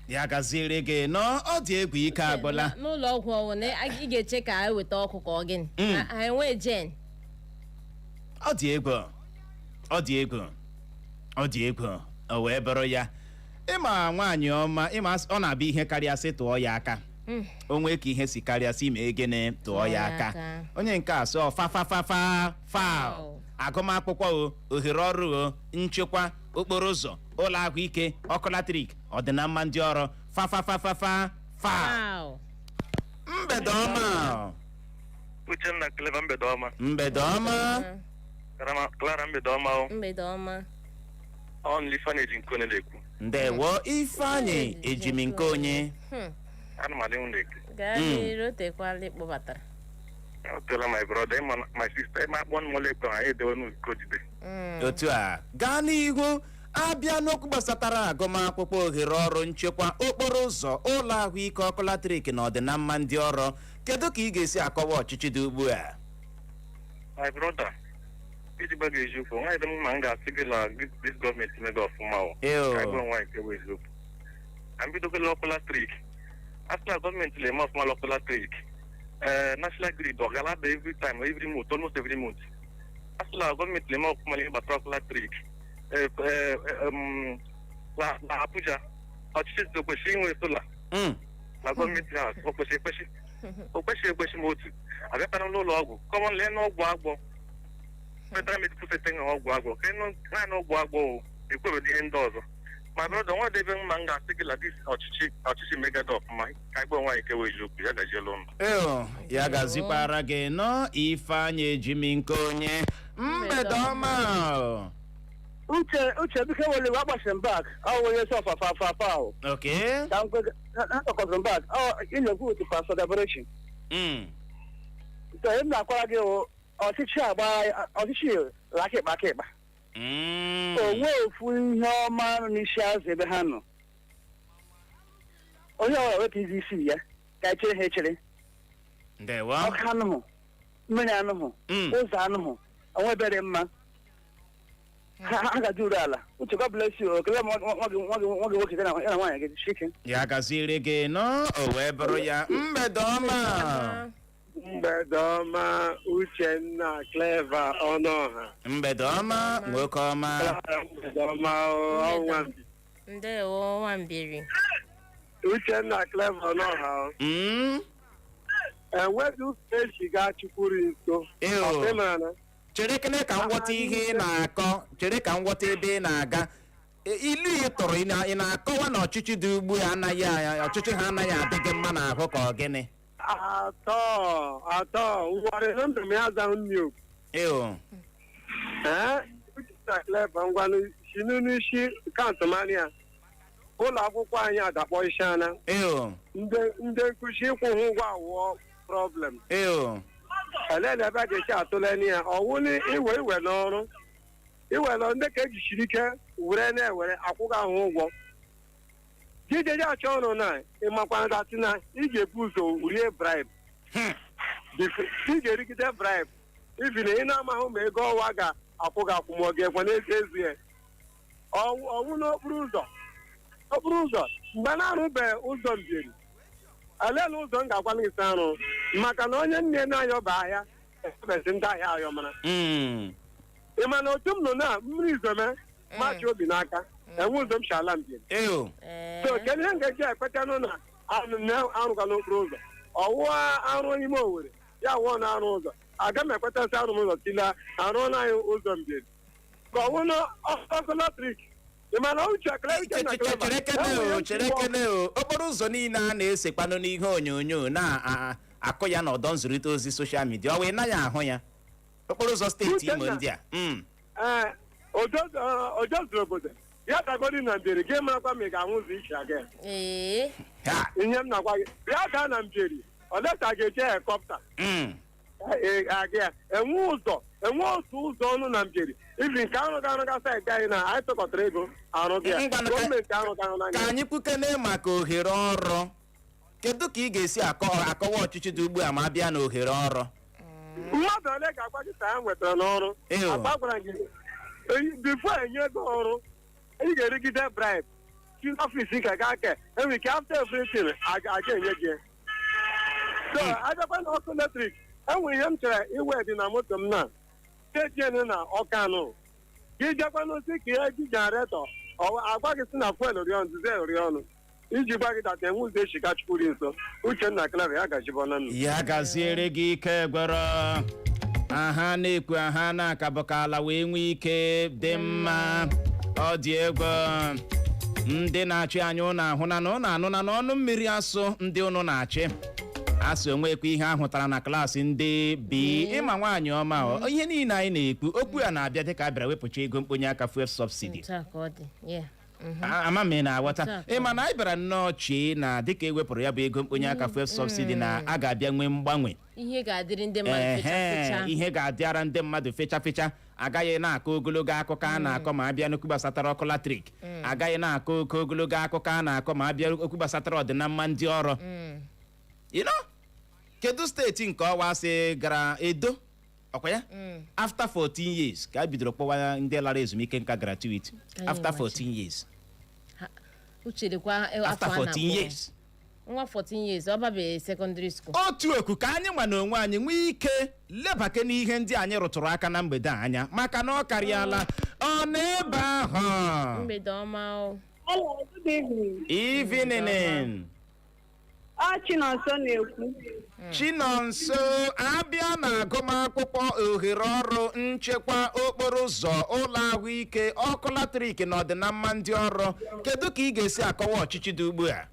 ya gaziere gị nọ ọ dị egwu ike agbụla n'ụlọ ọgwụ ọwụ na ị ga-eche ka e weta ọkụ ka ọ gịnị ha enwe jen ọ dị egwu o wee bụrụ ya ịma nwaanyị ọma ịma ọ na-abịa ihe karịasị tụọ ya aka onwe ka ihe si karịasị ma egene tụọ ya aka onye nke a sọ faụ agụmakwụkwọ ohere ọrụ nchekwa okporo ụzọ ụlọ ahụike ọkụ latrik ọdịnamma ndị ọrụ faụ mgbede ọma Uchenna Clever mgbede ọma Clara mgbede ọma on Ifeanyi Ejinkone na-ekwu ndewo Ifeanyi Ejinkone ana m adị na-ekwu rotekwala kpọbatara otela my brother my sister ma akpọ mmụlekọ ha edewe n'uko jide otu a gaa n'ihu abịa n'okwu gbasatara agụmakwụkwọ ohere ọrụ nchekwa okporo ụzọ ụlọ ahụike ọkụ latrik na ọdịnamma ndị ọrụ kedu ka ị ga-esi akọwa ọchịchị dị ugbu a? my brother iji gba gị eziokwu nwaanyị dị mma m ga-asị gị na dis gọọmenti mega ọfụma ka gụọ nwaanyị nke bụ eziokwu ka m bidogolo ọkụ latrik asị na gọọmenti na-eme ọfụma ọkụ latrik national grid ọ galada every month almost every month asị na gọọmenti na-eme ọfụma ihe gbasara ọkụ latrik na Abuja ọchịchị si okwesị inwe sola na gọọmenti ha okweshi ekweshi ma otu abịakwana n'ụlọ ọgwụ kọmọn lee n'ọgwụ agbọ federal medical center nwe ọgwụ agbọ naanị ọgwụ agbọ ekwebedi ihe ndị ọzọ ma brọda nwa debe mma m ga-asị gị ladis ọchịchị megada ọfụma ka igbo nwaanyị kewe eziokwu ya gajiela ụnụ ya gazikwara gị nọ Ifeanyi Ejinkone mgbede ọma uche biko wele wa gbashin back ọ were so fafa okay ka nkwe na kọkọzon back ị na-ekwu otu pastor liberation so ị na-akwara gị ọchịchị lakịkpa onwe ofu ihe ọma n'isi azụ ebe ha nọ onye ọrụ wepụ isi ya ka echere ha echere ọkụ anụhụ mmiri anụhụ ụzọ anụhụ onwe ebere mma ha ga-adị uru ala uche God bless you okele nwa gị nwoke ya na nwaanyị gị chike ya gaziere gị nọ o wee bụrụ ya mgbede ọma Uchenna Clever Ọnụọha mgbede ọma nwoke ọma mgbede ọma ọnwa ndewo nwambiri Uchenna Clever Ọnụọha enweghị ụzọ eji gaa Chukwuru nso chere kene ka m ghọta ihe ị na-akọ chere ka m ghọta ebe ị na-aga ilu ị tụrụ ị na-akọwa na ọchịchị dị ugbu a ọchịchị ha anaghị adị gị mma n'ahụ ka ọ gịnị atọ ngwarịrị ndụ m ya azaghị nri okwu Uchenna Clever ngwanụ si n'isi kantụmania ụlọ akwụkwọ anyị adakpọ isi ana ndị nkụzi ịkwụghị ụgwọ awụọ problem elele ebe a ga-esi atụle ya ọwụ iwe n'ọrụ iwere ndị ka ejichiri ike were na-ewere akwụghị ahụ ụgwọ Jide ya chọrọ na ịmakwana datị na ị ga-ebu ụzọ rie bribe. Ị ga-erigide bribe. Ibi na ị na-amaghị ma ego ọwa ga-akwụ gị akwụ ma ọ ga-ekwe n'ezi ya. Ọnwụ n'okporo ụzọ mgbe na-arụbeghị ụzọ mbiri alela ụzọ m ga-agwa gị arụ maka na onye nne na-ayọba ahịa efebezi ndị ahịa ayọ mara ị ma na otu m nọ na mmiri izome machi obi n'aka enwe ụzọ m si ala mbiri so kedu ihe m ga-eji ekpetanụ na arụga n'okporo ụzọ ọwụwa arụ n'ime Owerri ya wụọ na arụ ụzọ aga m ekpetasị arụ m ụzọ tila arụ na anyị ụzọ mbiri ka ọwụ na ọkụ latrik cherekene okporo ụzọ niile a na-esekwanụ n'ihe onyonyo na-akụ ya na ọdọ nzụrịta ozi soshal midia ọ wee naghị ahụ ya okporo ụzọ steeti Imo ndị a ojozuru obodo ya dagodi na mberi gị marakwa ma ị ga-ahụ ụzọ iche aga ihe m na-agwa gị bịa gaa na mberi oleta ga-eje helikọpta aga enwe otu ụzọ ọnụ na mberi ibi nke arụga saịdị anyị na anyị tụkọtara ego arụbịa gọọmenti arụga ka anyị kwukene maka ohere ọrụ kedu ka ị ga-esi akọwa ọchịchị dị ugbu a ma abịa na ohere ọrụ mmadụ ole ga-agwa gị ka ha nwetara n'ọrụ agbagwara gị bifo enye ego ọrụ ị ga-erigide bribe si n'ọfisi nke ga aka enwere ike after everything aga enye gị so agakwa na ọkụ latrik enwere ihe m chere iwe dị na moto m na stejienu na ọkanụ gị jakwa n'osi ka ihe ji jenaretọ agwa gị si na fuel oriọnụ dizel oriọnụ iji gwa gị data enwe ụzọ echi ka chukwuri nso Uchenna Clara ya gajibọna nụ ya gaziere gị ike gwere aha na-ekwu aha na-akabụkala wee nwee ike dị mma ọ dị egwu ndị na-achị anyị ụnụ ahụna na ụnụ anụna n'ọnụ mmiri asụ ndị ụnụ na-achị asị onwekwa ihe ahụtara na klaasị ndị bi ịma nwaanyị ọma ihe niile anyị na-ekwu okwu ya na-abịa dịka a bịara wepụcha ego mkponye aka fuel subsidy ama m na-aghọta ịma na anyị bịara nnọọ chee na dịka ewepụrụ ya bụ ego mkponye aka fuel subsidy na a ga-abịa nwee mgbanwe ihe ga-adịara ndị mmadụ fecha fecha agaghị na-akọ ogologo akụkọ a na-akọ ma abịa n'okwu gbasatara ọkụ latrik agaghị na-akọ oke ogologo akụkọ a na-akọ ma abịa okwu gbasatara ọdịnamma ndị ọrụ kedu steeti nke ọwa sị gara Edo ọkwa ya after 14 years ka a bidoro kpọwa ndị lara ezumike nka gratuity after 14 years after 14 years nwa 14 years ọ babeghị secondary school otu oku ka anyị nwa na onwe anyị nwee ike lebake n'ihe ndị anyị rụtụrụ aka na mgbede anya maka na ọ karịala ọ n'ebe ahụ mgbede ọma evening Chinonso na-ekwu Chinonso abịa na agụmakwụkwọ ohere ọrụ nchekwa okporo ụzọ ụlọ ahụike ọkụ latrik na ọdịnamma ndị ọrụ kedu ka ị ga-esi akọwa ọchịchị dị ugbu a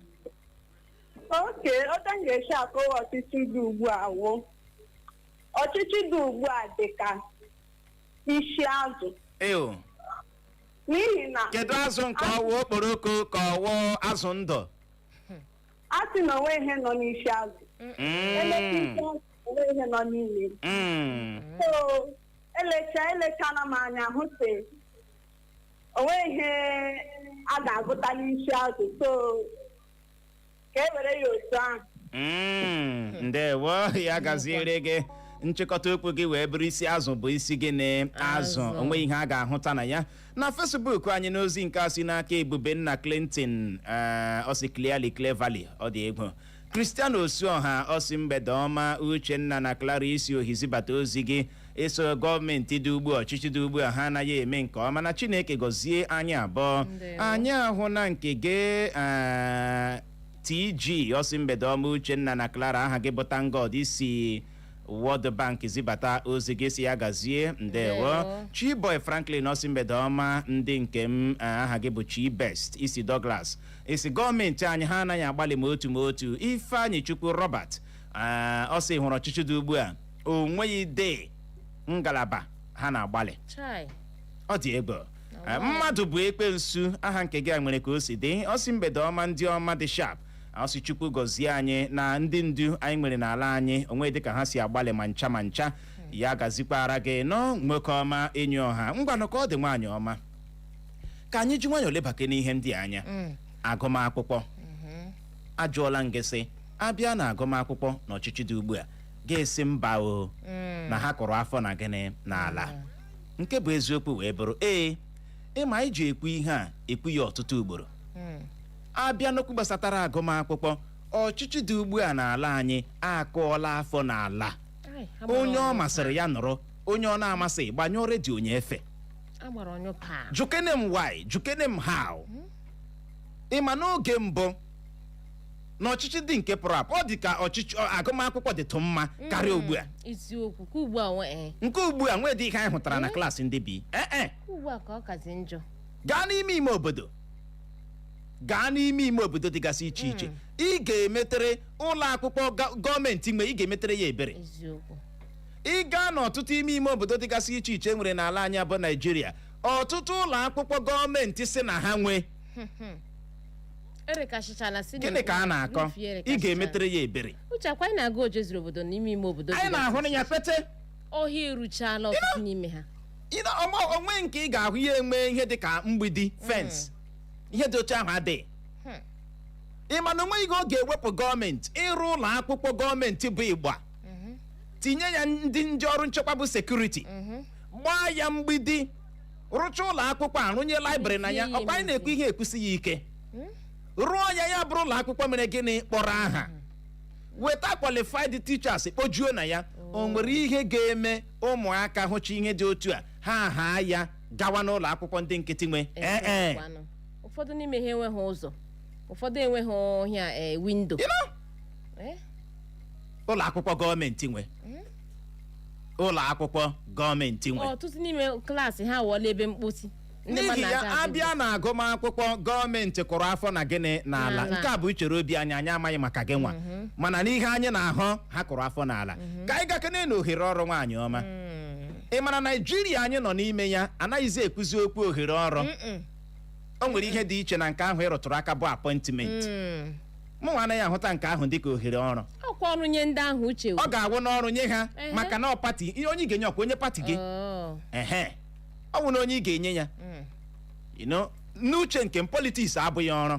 otu m ga-esi akọwa ọchịchị dị ugbu a wụ ọchịchị dị ugbu a dị ka isi azụ n'ihi na kedu azụ nke ọwụ okporoko ka ọwụ azụ ndụ a sị na onwe ihe nọ n'isi azụ onwe ihe nọ n'ime so elechana m anya hụte onwe ihe a ga-agụta n'isi azụ so ka e were ya otu ahụ ndewo ya gaziere gị nchịkọta okwu gị wee bụrụ isi azụ bụ isi gị na azụ onwe ihe a ga-ahụta na ya na Facebook anyị n'ozi nke a si n'aka Ebubenna Clinton osi clearly ọ dị egwu Cristiano Osuoha osi mgbede ọma Uchenna na Clara isi ohizibata ozi gị eso gọọmenti dị ugbu ọchịchị dị ugbu a ha anaghị eme nke ọma na Chineke gọzie anyị abụọ anyị ahụ na nke gị TG osi mgbede ọma Uchenna na Clara aha gị bụ Tangod isi World Bank zibata ozi gị si ya gazie ndewo Chiboy Franklin osi mgbede ọma ndị nke m aha gị bụ Chibest isi Douglas isi gọọmenti anyị ha anaghị agbalị ma otu Ifeanyị Chukwu Robert osi hụrụ ọchịchị dị ugbu a o nweghị de ngalaba ha na-agbalị ọ dị egwu mmadụ bụ ekwensu aha nke gị nwere ka o si dị osi mgbede ọma ndị ọma dị sharp ọsị Chukwu gọzie anyị na ndị ndu anyị nwere n'ala anyị onwe dịka ha si agbalị ma ncha ya gazikwara gị nọ nwoke ọma enyi ọha ngwanụ ka ọ dị nwaanyị ọma ka anyị ji nwayọọ lebake n'ihe ndị anya agụmakwụkwọ ajụọla ngịsị abịa na agụmakwụkwọ n'ọchịchị dị ugbu a ga-esi mba o na ha kụrụ afọ na gịnị n'ala nke bụ eziokwu wee bụrụ ịma iji ekwu ihe a ekwu ya ọtụtụ ugboro abịa n'okwu gbasatara agụmakwụkwọ ọchịchị dị ugbu a n'ala anyị akụọla afọ n'ala onye ọ masịrị ya nọrọ onye ọ na-amasị gbanyụọ redio efe jukene m why jukene m how ịma n'oge mbụ n'ọchịchị dị nke pụrụ apụ ọ dị ka ọchịchị agụmakwụkwọ dịtụ mma karịa ugbu a nke ugbu a nwee dị ihe anyị hụtara na klaasị ndị bi gaa n'ime ime obodo dịgasị iche iche ị ga-emetere ụlọ akwụkwọ gọọmenti ị ga-emetere ya ebere ị gaa n'ọtụtụ ime obodo dịgasị iche iche nwere n'ala anyị bụ Naịjirịa ọtụtụ ụlọ akwụkwọ gọọmenti si na ha nwee gịnị ka a na-akọ ị ga-emetere ya ebere anyị na-ahụrụ ya pete onwe nke ị ga-ahụ ya enwe ihe dị ka mgbidi fensị ihe dị oche ahụ adịghị ịma na onweghị ọ ga-ewepụ gọọmenti ịrụ ụlọ akwụkwọ gọọmenti bụ ịgba tinye ya ndị ọrụ nchekwa bụ sekuriti gbaa ya mgbidi rụcha ụlọ akwụkwọ arụnye laibrị na ya ọkwa anyị na-ekwu ihe ekwusi ya ike rụọ ya bụrụ ụlọ akwụkwọ mere gịnị kpọrọ aha weta qualified teachers kpojuo na ya o nwere ihe ga-eme ụmụaka hụcha ihe dị otu a ha ya gawa n'ụlọ akwụkwọ ndị nkịtị nwe ụfọdụ n'ime ha enweghị ụzọ ụfọdụ enweghị ọhịa windo ụlọ akwụkwọ gọọmenti nwe ụlọ akwụkwọ gọọmenti nwe ọtụtụ n'ime klaasị ha wụọla ebe mkposi n'ihi ya abịa na agụmakwụkwọ gọọmenti kụrụ afọ na gịnị n'ala nke a bụ ichere obi anyị amaghị maka gị nwa mana n'ihe anyị na-ahụ ha kụrụ afọ n'ala ka anyị gakene na ohere ọrụ nwaanyị ọma ị mara Naịjirịa anyị nọ n'ime ya anaghịzi ekwuzi okwu ohere ọrụ o nwere ihe dị iche na nke ahụ ịrụtụrụ aka bụ apọịntment mụnwa anaghị ahụta nke ahụ dịka ohere ọrụ ọkwa ọrụ nye ndị ahụ uche ọ ga-awụ n'ọrụ nye ha maka na pati ihe onye ị ga-enye ọkwa onye pati gị ọ bụ na onye ị ga-enye ya n'uche nke politiks abụghị ọrụ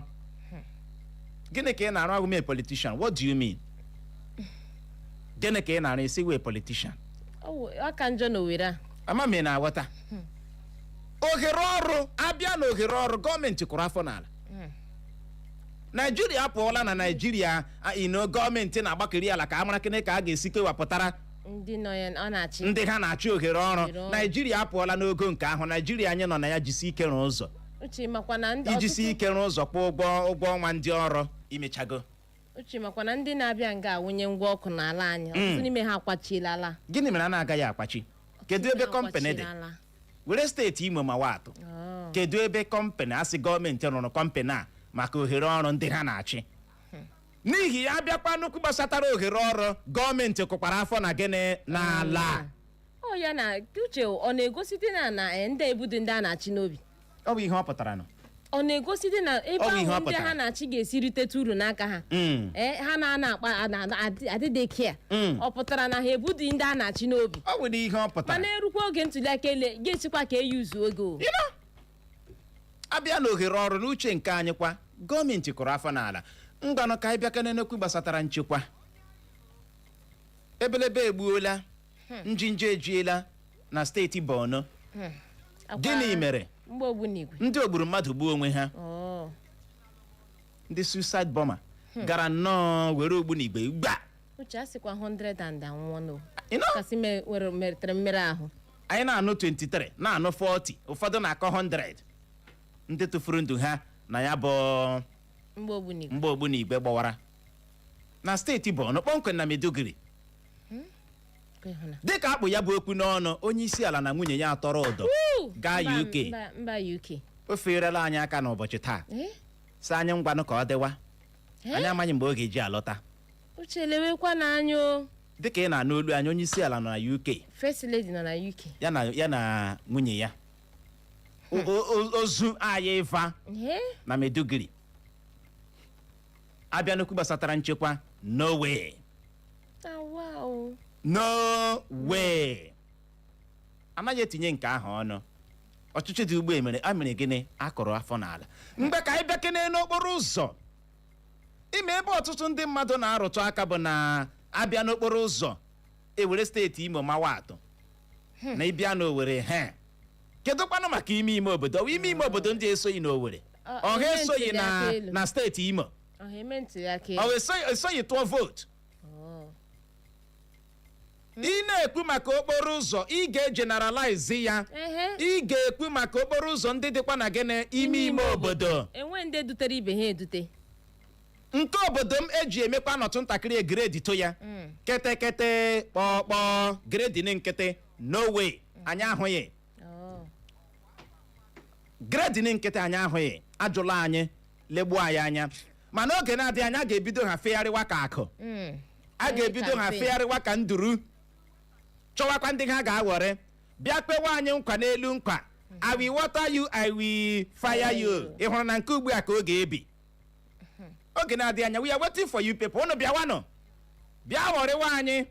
gịnị ka ị na-arụ agụme politician what do you mean gịnị ka ị na-arụ isi wee politician aka njọ na owere ama m na aghọta ohere ọrụ abịa na ohere ọrụ gọọmenti kụrụ afọ n'ala Naijiria apụọla na Naijiria gọọmenti na-agbakeri ala ka a mara kene ka a ga-esi kewapụtara ndị ha na-achị ohere ọrụ Naijiria apụọla n'ogo nke ahụ Naijiria anyị nọ na ya jisi ike rụọ ụzọ ijisi ike rụọ ụzọ kwụọ ụgwọ ọnwa ndị ọrụ imechago uche makwa na ndị na-abịa nga awụnye ngwa ọkụ n'ala anyị ọtụtụ n'ime ha akwachiela ala gịnị mere a na-agaghị akwachi kedu ebe kọmpanị dị were steeti Imo mawa atụ kedu ebe kọmpanị asị gọọmenti rụrụ kọmpanị a maka ohere ọrụ ndị ha na-achị n'ihi ya abịakwa nnukwu gbasatara ohere ọrụ gọọmenti kụkwara afọ na gịnị n'ala ya na uche ọ na-egosite na ndị ebudo ndị a na-achị n'obi ọ bụ ihe ọ pụtara nọ ọ na-egosite na ebe ahụ ndị ha na-achị ga-esi riteta uru n'aka ha ha na-akpa adịdịke ọ pụtara na ha ebudi ndị a na-achị n'obi ọ bụ ihe ọ pụtara mana erukwa oge ntuli aka ga-esikwa ka eyuzu oge abịa na ohere ọrụ n'uche nke anyị kwa gọọmenti kụrụ afọ n'ala ngwanụ ka anyị bịaka n'enekwu gbasatara nchekwa ebelebe egbuola njinje ejiela na steeti Borno gịnị mere ndị ogburu mmadụ gbuo onwe ha ndị suicide bomber gara nnọọ were ogbunigwe gba uche asịkwa 100 and anwụọ kasị meritere mmere ahụ anyị na-anụ 23 na-anụ 40 ụfọdụ na-akọ 100 ndị tụfuru ndụ ha na ya bụ mgbe ogbunigwe gbawara na steeti Borno kpọmkwem na Maiduguri dịka akpụ ya bụ okwu n'ọnụ onye isi ala na nwunye ya atọrọ ụdọ gaa UK o ferela anyị aka n'ụbọchị taa si anyị ngwanụ ka ọ dịwa anyị amaghị mgbe ọ ga-eji alọta dịka ị na-anụ olu anyị onye isi ala nọ na UK First Lady nọ na UK ya na nwunye ya ozu anyị ịva na Maiduguri abịa n'okwu gbasatara nchekwa no way anaghị etinye nke ahụ ọnụ ọchịchị dị ugbu a mere gịnị akụrụ afọ n'ala mgbe ka anyị bịa kene n'okporo ụzọ ime ebe ọtụtụ ndị mmadụ na-arụtụ aka bụ na abịa n'okporo ụzọ ewere steeti Imo mawa atọ na ịbịa n'Owerri kedụkwanụ maka ime obodo ime obodo ndị esoghị n'Owerri ọha esoghị na steeti Imo ọ esoghị tụọ vootu ị na-ekwu maka okporo ụzọ ị ga-ejeneralize ya ị ga-ekwu maka okporo ụzọ ndị dịkwa na gịnị ime obodo enwe ndị dutere ibe ha edute nke obodo m eji emekwa nọtụ ntakịrị gredi to ya ketekete kpọkpọ gredi nkịtị no way anyị ahụghị gredi nkịtị anyị ahụghị ajụla anyị legbuo anyị anya mana oge na-adị anya ga-ebido ha fegharịwa ka akụ a ga-ebido ha fegharịwa ka nduru chọwakwa ndị ha ga-aghọrị bịa kpewa anyị nkwa n'elu nkwa I will water you, I will fire you. Ị hụrụ na nke ugbu a ka oge ebi oge na-adị anya we are waiting for you people unu bịawanụ bịa ghọrịwa anyị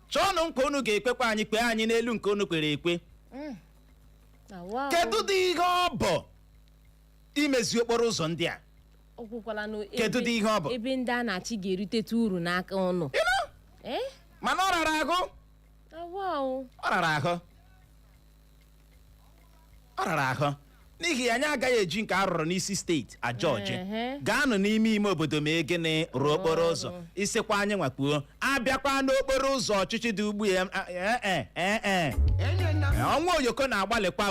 chọọnụ nkwa unu ga-ekpekwa anyị kpee anyị n'elu nke unu kwere ekwe kedu dị ihe ọ bụ imezi okporo ụzọ ndị a kedu dị ihe ọ bụ ebe ndị a na-achị ga-eruteta uru n'aka ọnụ mana ọ rara ahụ ọ rara ahụ n'ihi anyị agaghị eji nke arụrụ n'isi steeti ajọji gaanụ ime obodo ma egene ruo okporo ụzọ isikwa anyị nwakpuo abịakwa n'okporo ụzọ ọchịchị dị ugbu ya ọnwa oyoko na-agbalịkwa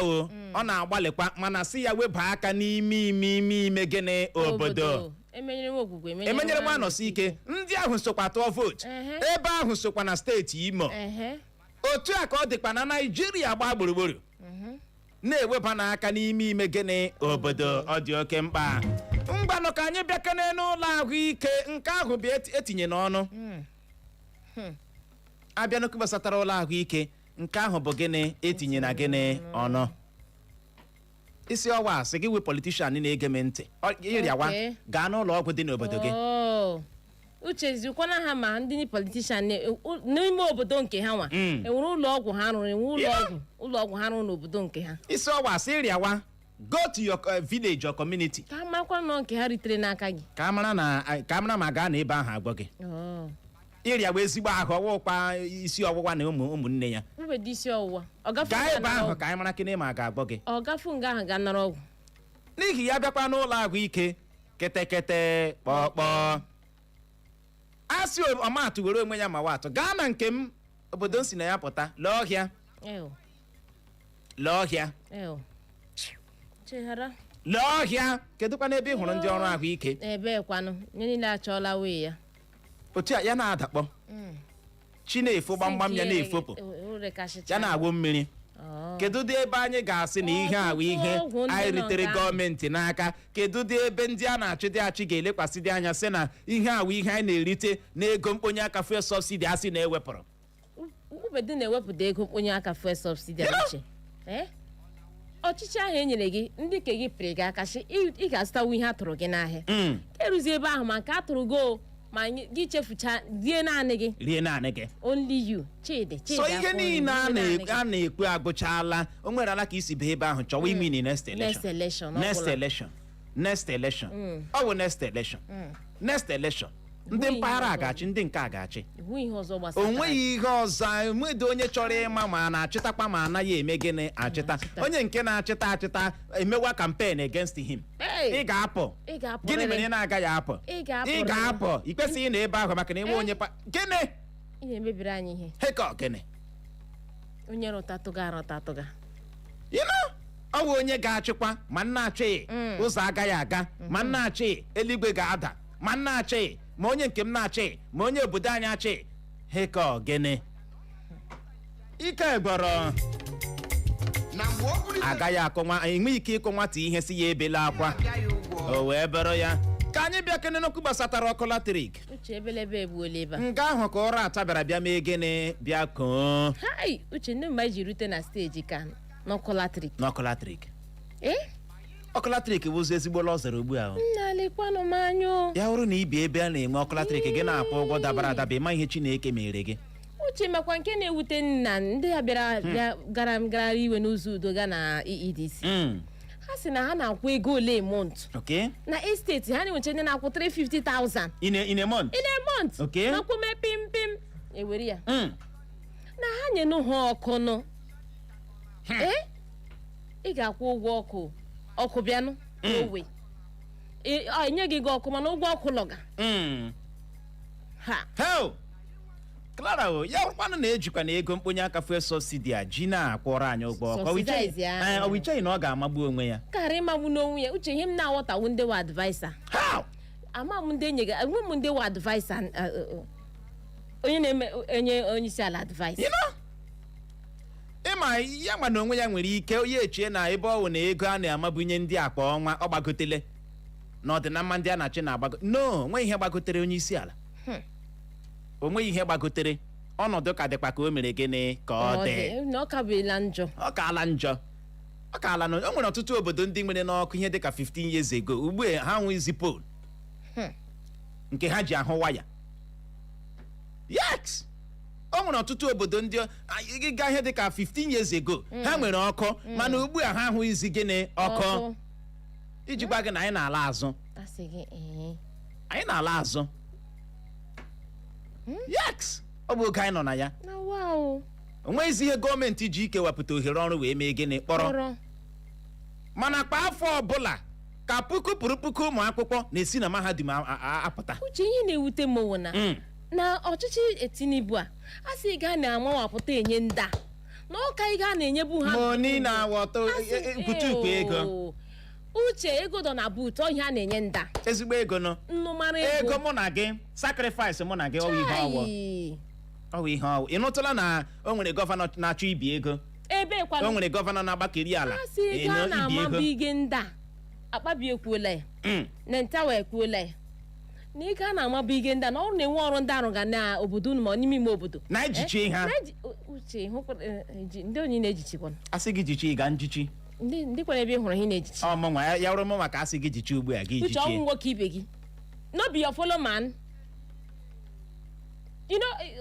ọ na-agbalịkwa mana si ya weba aka n'ime gịnị obodo emenyere m anọsi ike ndị ahụ sokwa tụọ vootu ebe ahụ sokwa na steeti Imo otu a ka ọ dịkwa na Naịjirịa gbaa gburugburu na-eweba n'aka n'ime gịnị obodo ọ dị oke mkpa mgbanụ ka anyị bịakene n'ụlọ ahụike nke ahụ bụ etinye n'ọnụ abịa n'okwu gbasatara ụlọ ahụike nke ahụ bụ gịnị etinye na gịnị ọnụ isi ọwa asị gị wee politishan na-ege m ntị ịrịawa gaa n'ụlọ ọgwụ dị n'obodo gị uche zikwana ha ma ndị politishan n'ime obodo nke ha nwa enwere ụlọ ọgwụ ha rụrụ ụlọ ọgwụ ha rụrụ n'obodo nke ha isi ọwa asị ịrịawa go to your village or community ka amakwa nọ nke ha ritere n'aka gị ka amara ma gaa na ebe ahụ agwọ gị ịrịawa ezigbo ahụ ọwụkwa isi ọwụwa na ụmụnne ya isi ọwụwa gaa ebe ahụ ka anyị mara kene ma ga-agwọ gị ọ gafu nga ahụ ga nara ọgwụ n'ihi ya bịakwa n'ụlọ ahụike ketekete kpọkpọ asị ọmatụ were onwe ya ma watụ gaa na nke m obodo m si na ya pụta lee ọhịa kedụkwa n'ebe ị hụrụ ndị ọrụ ahụike ebe kwanụ nye niile achọọla wee ya otu a ya na-adakpọ chi na-efo gbamgbam ya na-efopụ ya na-agwụ mmiri kedu dị ebe anyị ga-asị na ihe ahụ ihe anyị ritere gọọmenti n'aka kedu dị ebe ndị a na-achịdị achị ga-elekwasị dị anya sị na ihe ahụ ihe anyị na-erite n'ego mkponye aka fuel subsidi asị na-ewepụrụ ubedu na-ewepụta ego mkponye aka fuel subsidi iche ọchịchị ahụ e nyere gị ndị ke gị pịrị gị aka ị ga-azụtawu ihe a tụrụ gị n'ahịa eruzi ebe ahụ ma nke a tụrụ go ma gị chefucha rie naanị gị only you chidi so ihe niile a na-ekwu agụchala o nwerala ka isi bụ ebe ahụ chọwa ime ni next election ọ bụ next election ndị mpaghara a ga-achị ndị nke a ga-achị o nweghị ihe ọzọ enweghị onye chọrọ ịma ma na-achịtakwa ma anaghị eme gịnị achịta onye nke na-achịta emewa campaign against him ị ga-apụ gịnị mere ị na-agaghị apụ ị ga-apụ ị kwesịghị na ebe ahụ maka na enwe onye gịnị ị na-emebiri anyị ihe hekọ gịnị onye rụtatụga ọ bụ onye ga-achịkwa ma nna achị ụzọ agaghị aga ma nna achị eluigwe ga-ada ma nna achị ma onye nke m na-achị ma onye obodo anyị achị hekọ gịnị ike gwọrọ agaghị akọnwa enweghị ike ịkọ nwata ihe si ya ebela akwa o wee bụrụ ya ka anyị bịa kene n'okwu gbasatara ọkụ latrik nga ahụ ka ọrụ atọ bịara mee gịnị bịa koo uche ndị mgbe ji rute na steji ka n'ọkụ latrik ọkụ latrik bụ ụzọ ezigbo lọzara ugbu a ya hụrụ na ibi ebe a na-enwe ọkụ latrik gị na-akwụ ụgwọ dabara adaba ịma ihe Chineke mere gị uche makwa nke na-ewute nna ndị a bịara gara iwe n'ụzọ udo ga na EEDC ha sị na ha na-akwụ ego ole mont na esteti ha na-enweche ndị na-akwụ 350,000 in a month na-akwụme pim ewere ya na ha nyenụ ha ọkụ nụ ị ga-akwụ ụgwọ ọkụ bịanụ owe enye gị ọkụ mana ụgwọ ọkụ lọga Clara ya rụkwanụ na-ejikwa na ego mkponye aka fuel subsidy a ji na-akwụrụ anyị ụgwọ ọkụ ọwicheghị na ọ ga-amagbu onwe ya karị ịmagbu n'onwe ya uche ihe m na-aghọtawu ndị wa advaisa ama m ndị enye enwe m ndị wa advaisa onye na-enye onye isi ala advaisa ịma ya nwa na onwe ya nwere ike onye echie na ebe ọ wụ na ego a na-amabunye ndị akpa ọnwa ọ gbagotele na ọdịnamma ndị a na-achị na-agbago onweghị ihe gbagotere onye isi ala onweghị ihe gbagotere ọnọdụ ka dịkwa ka o mere gịnị ka ọ dị ọ kaala na o nwere ọtụtụ obodo ndị nwere n'ọkụ ihe dịka 15 years ago ugbu a ha nwezi pol nke ha ji ahụ waya yes o nwere ọtụtụ obodo ndị ga ihe dịka 15 years ago ha nwere ọkụ mana ugbu a ha ahụghịzi gịnị ọkụ iji gwa gị na anyị na-ala azụ yes ọ bụ oge anyị nọ na ya onweghịzi ihe gọọmenti ji ike wepụta ohere ọrụ wee mee gịnị kpọrọ mana kwa afọ ọbụla ka puku ụmụ akwụkwọ na-esi na mahadum apụta uche ihe na-ewute m na ọchịchị Tinubu a sị gaa na-amawapụta enye nda na ọka ị gaa na-enyebu ha moni na-awọta kwutukwu ego uche ego dọ na buut ọ ihe a na-enye nda ezigbo ego nọ nnụmara ego mụ na gị sacrifice mụ na gị ọwụ ihe ọwụ ị nụtụla na o nwere gọvanọ na-achọ ibi ego o nwere gọvanọ na-agbakeri ala ibi ego ige nda akpabi ekwuola ya na ntawa ekwuola ya na ike a na-amabụ ige nda na ọ na-enwe ọrụ ndị arụ ga na obodo unu ma n'ime ime obodo na ejichi ha uche ndị onye na-ejichikwa asị gị jichi ga njichi ndị kwere ebe ị hụrụ ihe na-ejichi ọmụnwa ya rụrụ m maka asị gị jichi ugbu a gị jichi uche ọnwụ nwoke ibe gị no be your follow man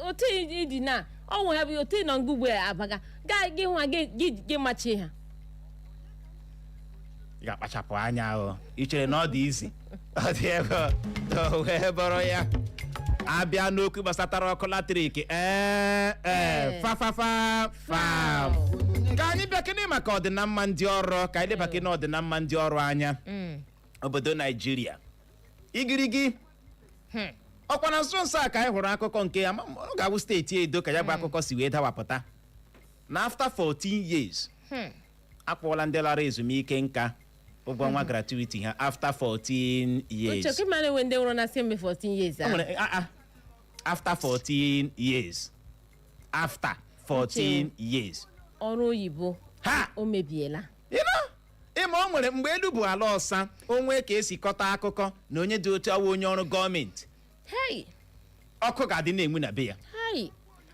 otu ịdị na ọnwụ ha bụ otu nọ nga ugbu a abaga gaa gị hụ ha gị machie ha ị ga-akpachapụ anya ahụ ị chere na ọ dị izi ọ dị ebe wee bọrọ ya abịa n'okwu gbasatara ọkụ latrik ka anyị bịakene maka ọdịnamma ndị ọrụ ka anyị debakene ọdịnamma ndị ọrụ anya obodo Naijiria igirigi ọkwa na nso a ka anyị hụrụ akụkọ nke ya ọ ga-abụ steeti Edo ka ya bụ akụkọ si wee dawapụta na after 14 years akpọọla ndị lara ezumike nka ụgwọ ọnwa gratuity ha after 14 years after 14 years after 14 years ọrụ oyibo o mebiela ịma o nwere mgbe elu bụ ala ọsa onwe ka esi kọta akụkọ na onye dị otu awa onye ọrụ gọọmenti ọkụ ga-adị na-enwu na be ya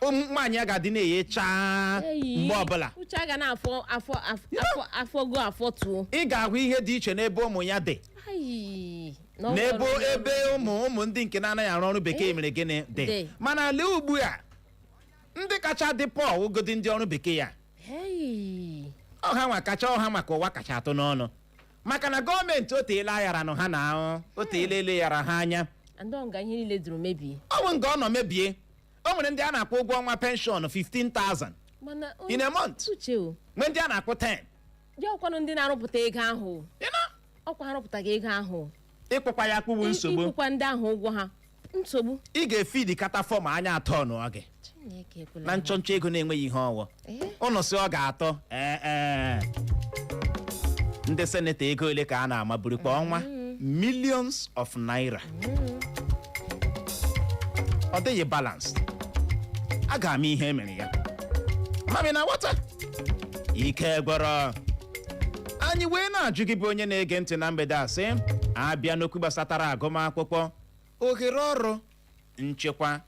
nwaanyị a ga-adị na-eghe chaa mgbe ọbụla uche a ga na-afọ go afọ tụọ ị ga-ahụ ihe dị iche n'ebe ụmụ ya dị n'ebe ebe ụmụ ndị nke na-anaghị arụ ọrụ bekee mere gịnị dị mana ala ugbu a ndị kacha dị Pọl ugodi ndị ọrụ bekee ya ọha nwa kacha ọha maka ụwa kacha atụ n'ọnụ maka na gọọmenti o teela ayaranụ ha na ahụ o teela ele yara ha anya ihe niile duru mebie ọ bụ nga ọ nọ mebie o nwere ndị a na-akwụ ụgwọ ọnwa penshọn 15,000 in a month nwee ndị a na-akwụ 10 ya ọkwanụ ndị na-arụpụta ego ahụ ọkwa ha rụpụtaghị ego ahụ ịkwụkwa ya akpụgbu nsogbu ịkwụkwa ndị ahụ ụgwọ ha nsogbu ị ga-efidi kata fọm anya atọ ọnụọ gị na nchọnchọ ego na-enweghị ihe ọwọ ụnụ si ọ ga-atọ ndị senetọ ego ole ka a na-amaburu kwa ọnwa millions of naira ọ dịghị balanced a ga-ama ihe mere ya mami na wata ike gwọrọ anyị wee na-ajụ gị bụ onye na-ege ntị na mgbede a sị abịa n'okwu gbasatara agụmakwụkwọ ohere ọrụ nchekwa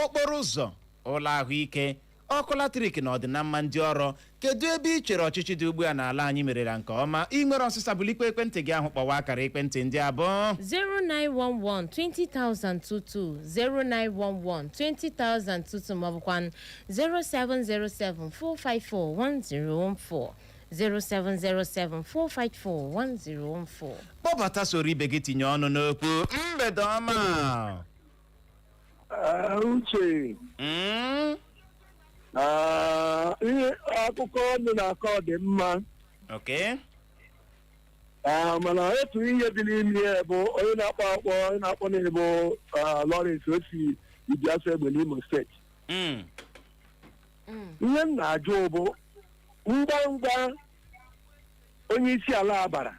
okporo ụzọ ụlọ ahụike ọkụ latrik na ọdinamma ndị ọrụ. Kedu ebe ị chere ọchịchị dị ugbu a n'ala anyị merela nke ọma? Ị nwere ọsịsa bulikwa ekwentị gị ahụ kpọwa akara ekwentị ndị abụọ 0911 20022 0911 20022 maọbụkwa 0707 454 1014 0707 454 1014. kpọbata soro ibe gị tinye ọnụ n'okwu. Mgbede ọma. Uche. Ihe akụkọ dị na-akọ dị mma. Okay. Mana otu ihe dị n'ime ya bụ onye na-akpọ n'Igbo Lawrence osi Ibiasa Egbe n'Imo steeti. Ihe m na-ajụ bụ ngwa onye isi ala bara.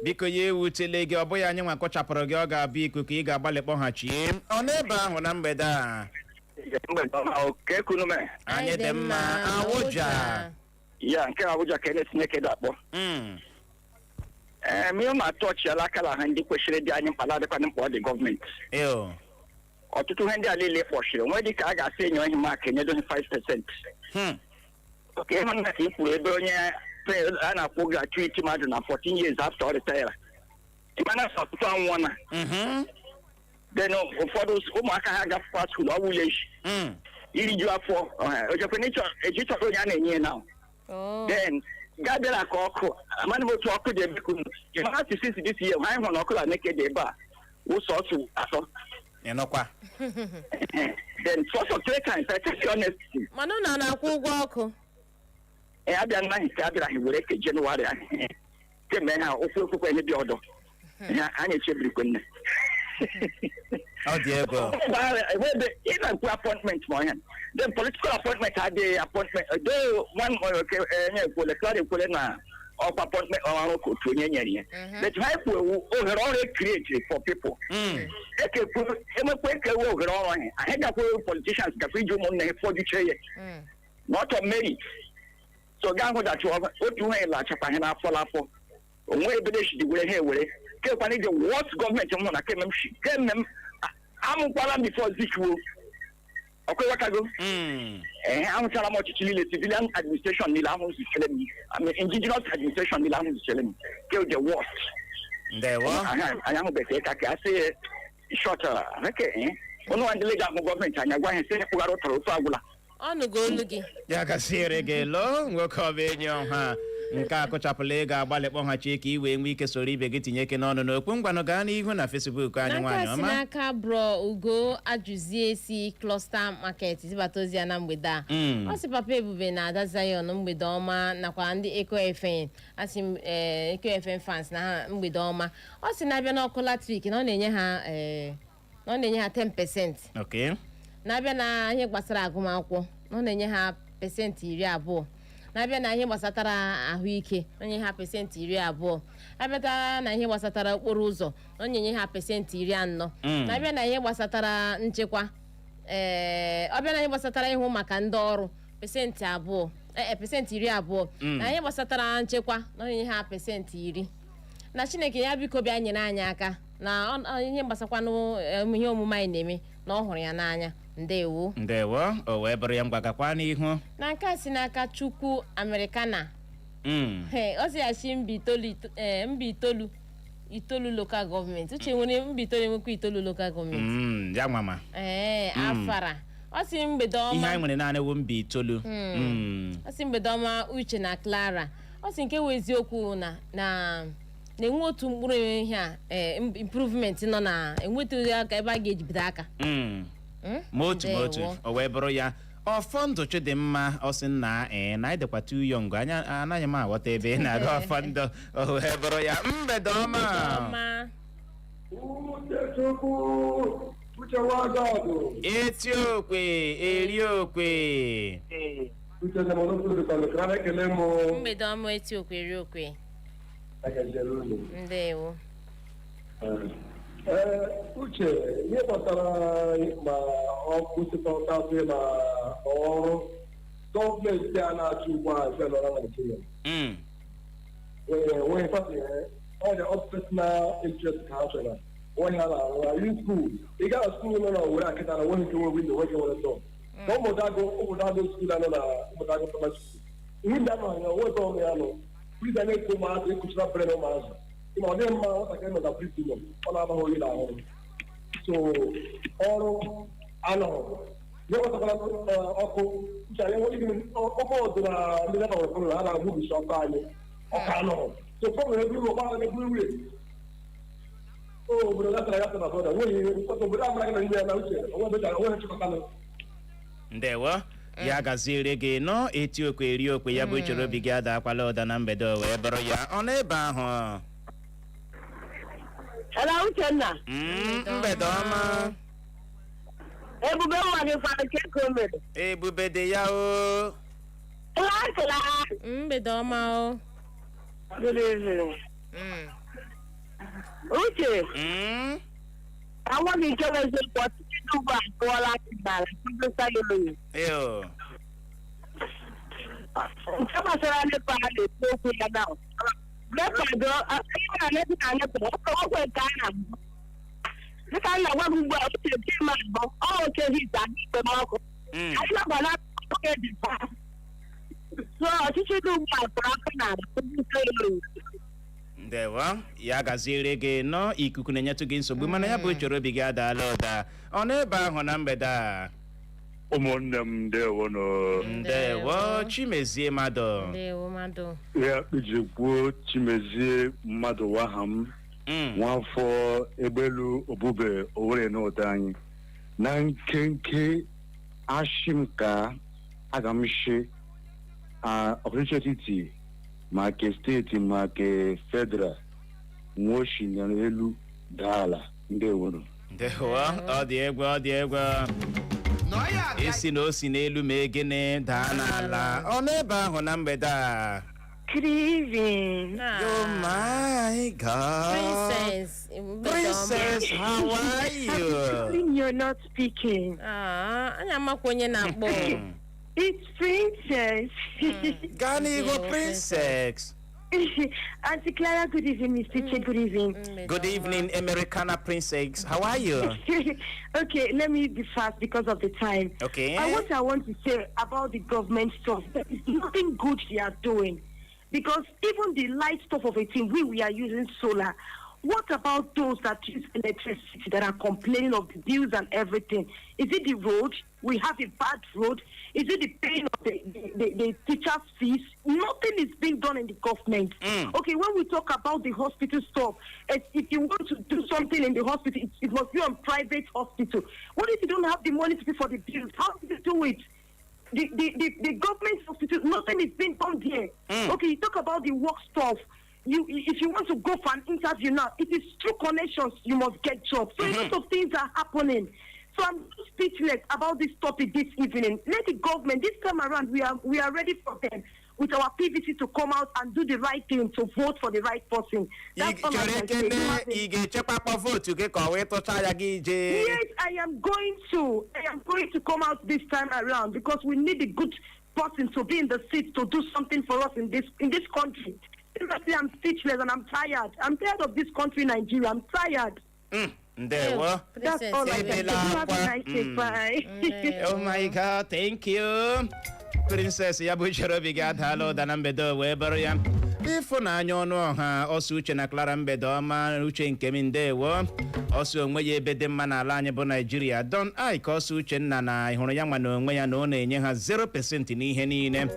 Biko ya ewutele gị, ọ bụghị anyị nwa kọchapụrụ gị, ọ ga-abụ ikuku ị ga-agbalị kpọghachie. Ọ n'ebe ahụ na mgbede a. Anyị dị mma. Awụja. Ya nke Abuja ka na-etinye kedu akpọ. Ihe ma atọchiala aka na ha ndị kwesịrị dị anyị mkpa na-adịkwana mkpa ọ dị gọọmenti. Ọtụtụ ihe ndị a niile kpọchiri onwe dị ka a ga-asị enye ihe maka enyedo 5%. Oke ịhụ na ka ị kwuru ebe onye a na-akwụ gratuity mmadụ na 14 years after ọ retire. Ịmana ọtụtụ anwụọna. Then ụfọdụ ụmụaka ha gafekwa skuul ọ wụla echi. Iri ju afọ ojekwe eji chọrọ onye a na-enye na. Then gabịara ka ọkụ amana m otu ọkụ dị ebe kunu ịmana tisisi dịsi ihe ha hụrụ na ọkụ na neked ebe a ụsọ otu atọ. Ịnọkwa. Then first of 3 times I tell you honestly. Mana na na-akwụ ụgwọ ọkụ. Abịa na nke abịara ha were ke Jenụwarị ahụ. Kemgbe ha okwu ihe dị ọdọ. Anyị echebirikwe nne. Ọ dị ego. Ị na-ekwu appointment ma ọhịa. Then political appointment adịghị appointment. Though one ekwele na ọkwa appointment ọrụ ka otu onye nyere ya. But ha ekwu ohere ọrụ create for people. Emekwa ekewe ohere ọrụ ahụ. Anyị gakwa politicians gakwa iji ụmụnne ha fọdụchie ya. Not on merit. So gaa hụ dachi otu ihe lachakwa ihe n'afọ. Onwe ebe dị were ha ewere. Kekwana ije what gọọmenti m hụ na kemem amụkwala before Zikwo. Ọkwewakago. Ahụchara m ọchịchị niile civilian administration niile ahụ zichere m. Indigenous administration niile ahụ zichere m. Ke the worst. Ndewo. Anyị ahụbeghị ka a sị short ụnụ nwa ndị lega ahụ gọọmenti anyị agwa ha sị kpụgara ụtara otu agwụla. Ọnụgo olu gị. Ya gasịrị gị loo nwoke ọ bụ enyi ọha. Nke a kụchapụla ị ga-agbalị kpọghachi ka ị wee nwee ike soro ibe gị tinye ike n'ọnụ n'okwu ngwanụ gaa n'ihu na Facebook anyị nwaanyị ọma. N'aka bro Ugo Ajụzie si Cluster Market zibata ozi ya na mgbede a. Ọ sị Papa Ebube na Ada Zion mgbede ọma nakwa ndị Eko FM. Asị Eko FM fans na ha mgbede ọma. Ọ sị na-abịa n'ọkụ latrik na ọ na-enye ha 10%. Okay. Na-abịa na ihe gbasara agụmakwụkwọ na ọ na-enye ha pesentị 20. Na-abịa na ihe gbasatara ahuike onye ha pesentị 20. Abịata na ihe gbasatara okporo ụzọ onye ha pesentị 40. Na-abịa na ihe gbasatara nchekwa ọbịa na ihe gbasatara ịhụ maka ndị ọrụ pesentị 2 pesentị 20. Na ihe gbasatara nchekwa na onye ha pesentị 10. Na Chineke ya biko bịa nyere anyị aka na ihe gbasakwanụ ihe omume anyị na-eme na ọ hụrụ ya n'anya. Ndewo. O wee bụrụ ya mgbagakwa n'ihu. Na nke a si n'aka Chukwu Americana. Ọ sị ya chi mba itoolu local government. Uche nwere mba itoolu enwekwa itoolu local government. Ya mama. Afara. Ọ sị mgbede ọma. Ihe anyị nwere naanị wụ mba itoolu. Ọ sị mgbede ọma Uche na Clara. Ọ sị nke wụ eziokwu na-enwe otu mkpụrụ ihe a improvement nọ na enwetụghị aka ebe a ga-ejibide aka. Ma otu o wee bụrụ ya ọfọ ndụ Chidimma ọ sị na anyị dịkwa too young anyị anaghị m aghọta ebe ị na-aga ọfọ ndụ o wee bụrụ ya mgbede ọma. Etiokwe Eriokwe. Mgbede ọma Etiokwe Eriokwe. Ndewo. Uche ihe gbasara ma ọkụ sịkọtasị ma ọrụ gọọmenti a na-achị ugbu a nọ na Naịjirịa nwere pati ọ dị personal interest ka ha chọrọ when you in school, you got a school no where I can one to window what you want to do. Obodo school na Obodo primary school. In that man, what on me ano. Please I need to ma dey kuchira breno ma. Ima dem ma what I can na prison. Ona ba hoyi la. So oro ano. Yo ko kala oko chale wo even oko do na mi na ko na ala mu bi so ka ni. Oka no. So for me we go ba na blue. Oh, bro, that's right. That's what we ko to bra ma na ni na uche. O be ta o he chukana. Ndewo ya gaziri gị nọ eti okwe eri okwe ya bụ chere obi gị ada akwala ụda na mgbede wee bụrụ ya ọ n'ebe ahụ. Hello, Uchenna. Mgbede ọma. Ebube nwa gị kwara ka eko mere. Ebube dị ya o. Mgbede ọma o. Good evening. Uche. I want to tell you what to do about Kuala Lumpur. Eyo. Kama sara ne pa le to ku ya now. Let me go. I let me na to ko ko ka na. Ne ka na wa bu ba o te ti ma bo. O ke hi ta ni pe ma ko. Ai na ba na ko ke di pa. So, chichi do ma pra na ko Ndewo ya gaziri gị nọ ikuku na-enyetụ gị nsogbu mana ya bụ chere obi gị adaala ụda ọ n'ebe ahụ na mgbede a. Ụmụnne m ndewo nọ. Ndewo Chimezie mmadụ. Ndewo mmadụ. Ya iji kwuo Chimezie mmadụ waham nwafọ egbelu obube Owerri n'ụda anyị na nkenke ashim ka aga m shi ọkụchị etiti ma ke steeti ma ke federal nwoshi n'elu daala ndewo. Ndewo ọ dị egwu ọ dị egwu. Esi na o si n'elu ma egene daa n'ala ọ n'ebe ahụ na mgbede a. Good evening. Oh my God. Princess, how are you? You're not speaking. Anya makwenye na akpọ. It's Princess. Gani go Princess. Auntie Clara, good evening. Mr. Che, good evening. Good evening, Americana Princess. How are you? Okay, let me be fast because of the time. Okay. What I want to say about the government stuff, there is nothing good they are doing. Because even the light stuff of a thing, we are using solar. What about those that use electricity that are complaining of the bills and everything? Is it the road? We have a bad road. Is it the paying of the teachers' fees? Nothing is being done in the government. Okay, when we talk about the hospital stuff, if you want to do something in the hospital, it must be on private hospital. What if you don't have the money to pay for the bills? How do you do it? The government hospital, nothing is being done there. Okay, you talk about the work stuff. If you want to go for an interview now, it is through connections you must get jobs. So a lot of things are happening. So I'm speechless about this topic this evening. Let the government, this time around, we are ready for them with our PVC to come out and do the right thing, to vote for the right person. That's all I can say. Yes, I am going to come out this time around because we need a good person to be in the seat to do something for us in this country. Seriously, I'm speechless and I'm tired. I'm tired of this country, Nigeria. I'm tired. Ndewo. That's all I can say. Have a nice day. Bye. Oh my God, thank you. Princess ya bụ chere obi gị adaala ụda na mgbede wee bụrụ ya. Ịfụnanya ọnụ ọha ọsọ Uche na Clara mgbede ọma Uche nke m ndewo. Ọsọ onwe ya ebe dị mma n'ala anyị bụ Nigeria. Don Ike ọsọ Uchenna na ịhụrụ ya nwa na onwe ya na ọ na-enye ha 0% n'ihe niile.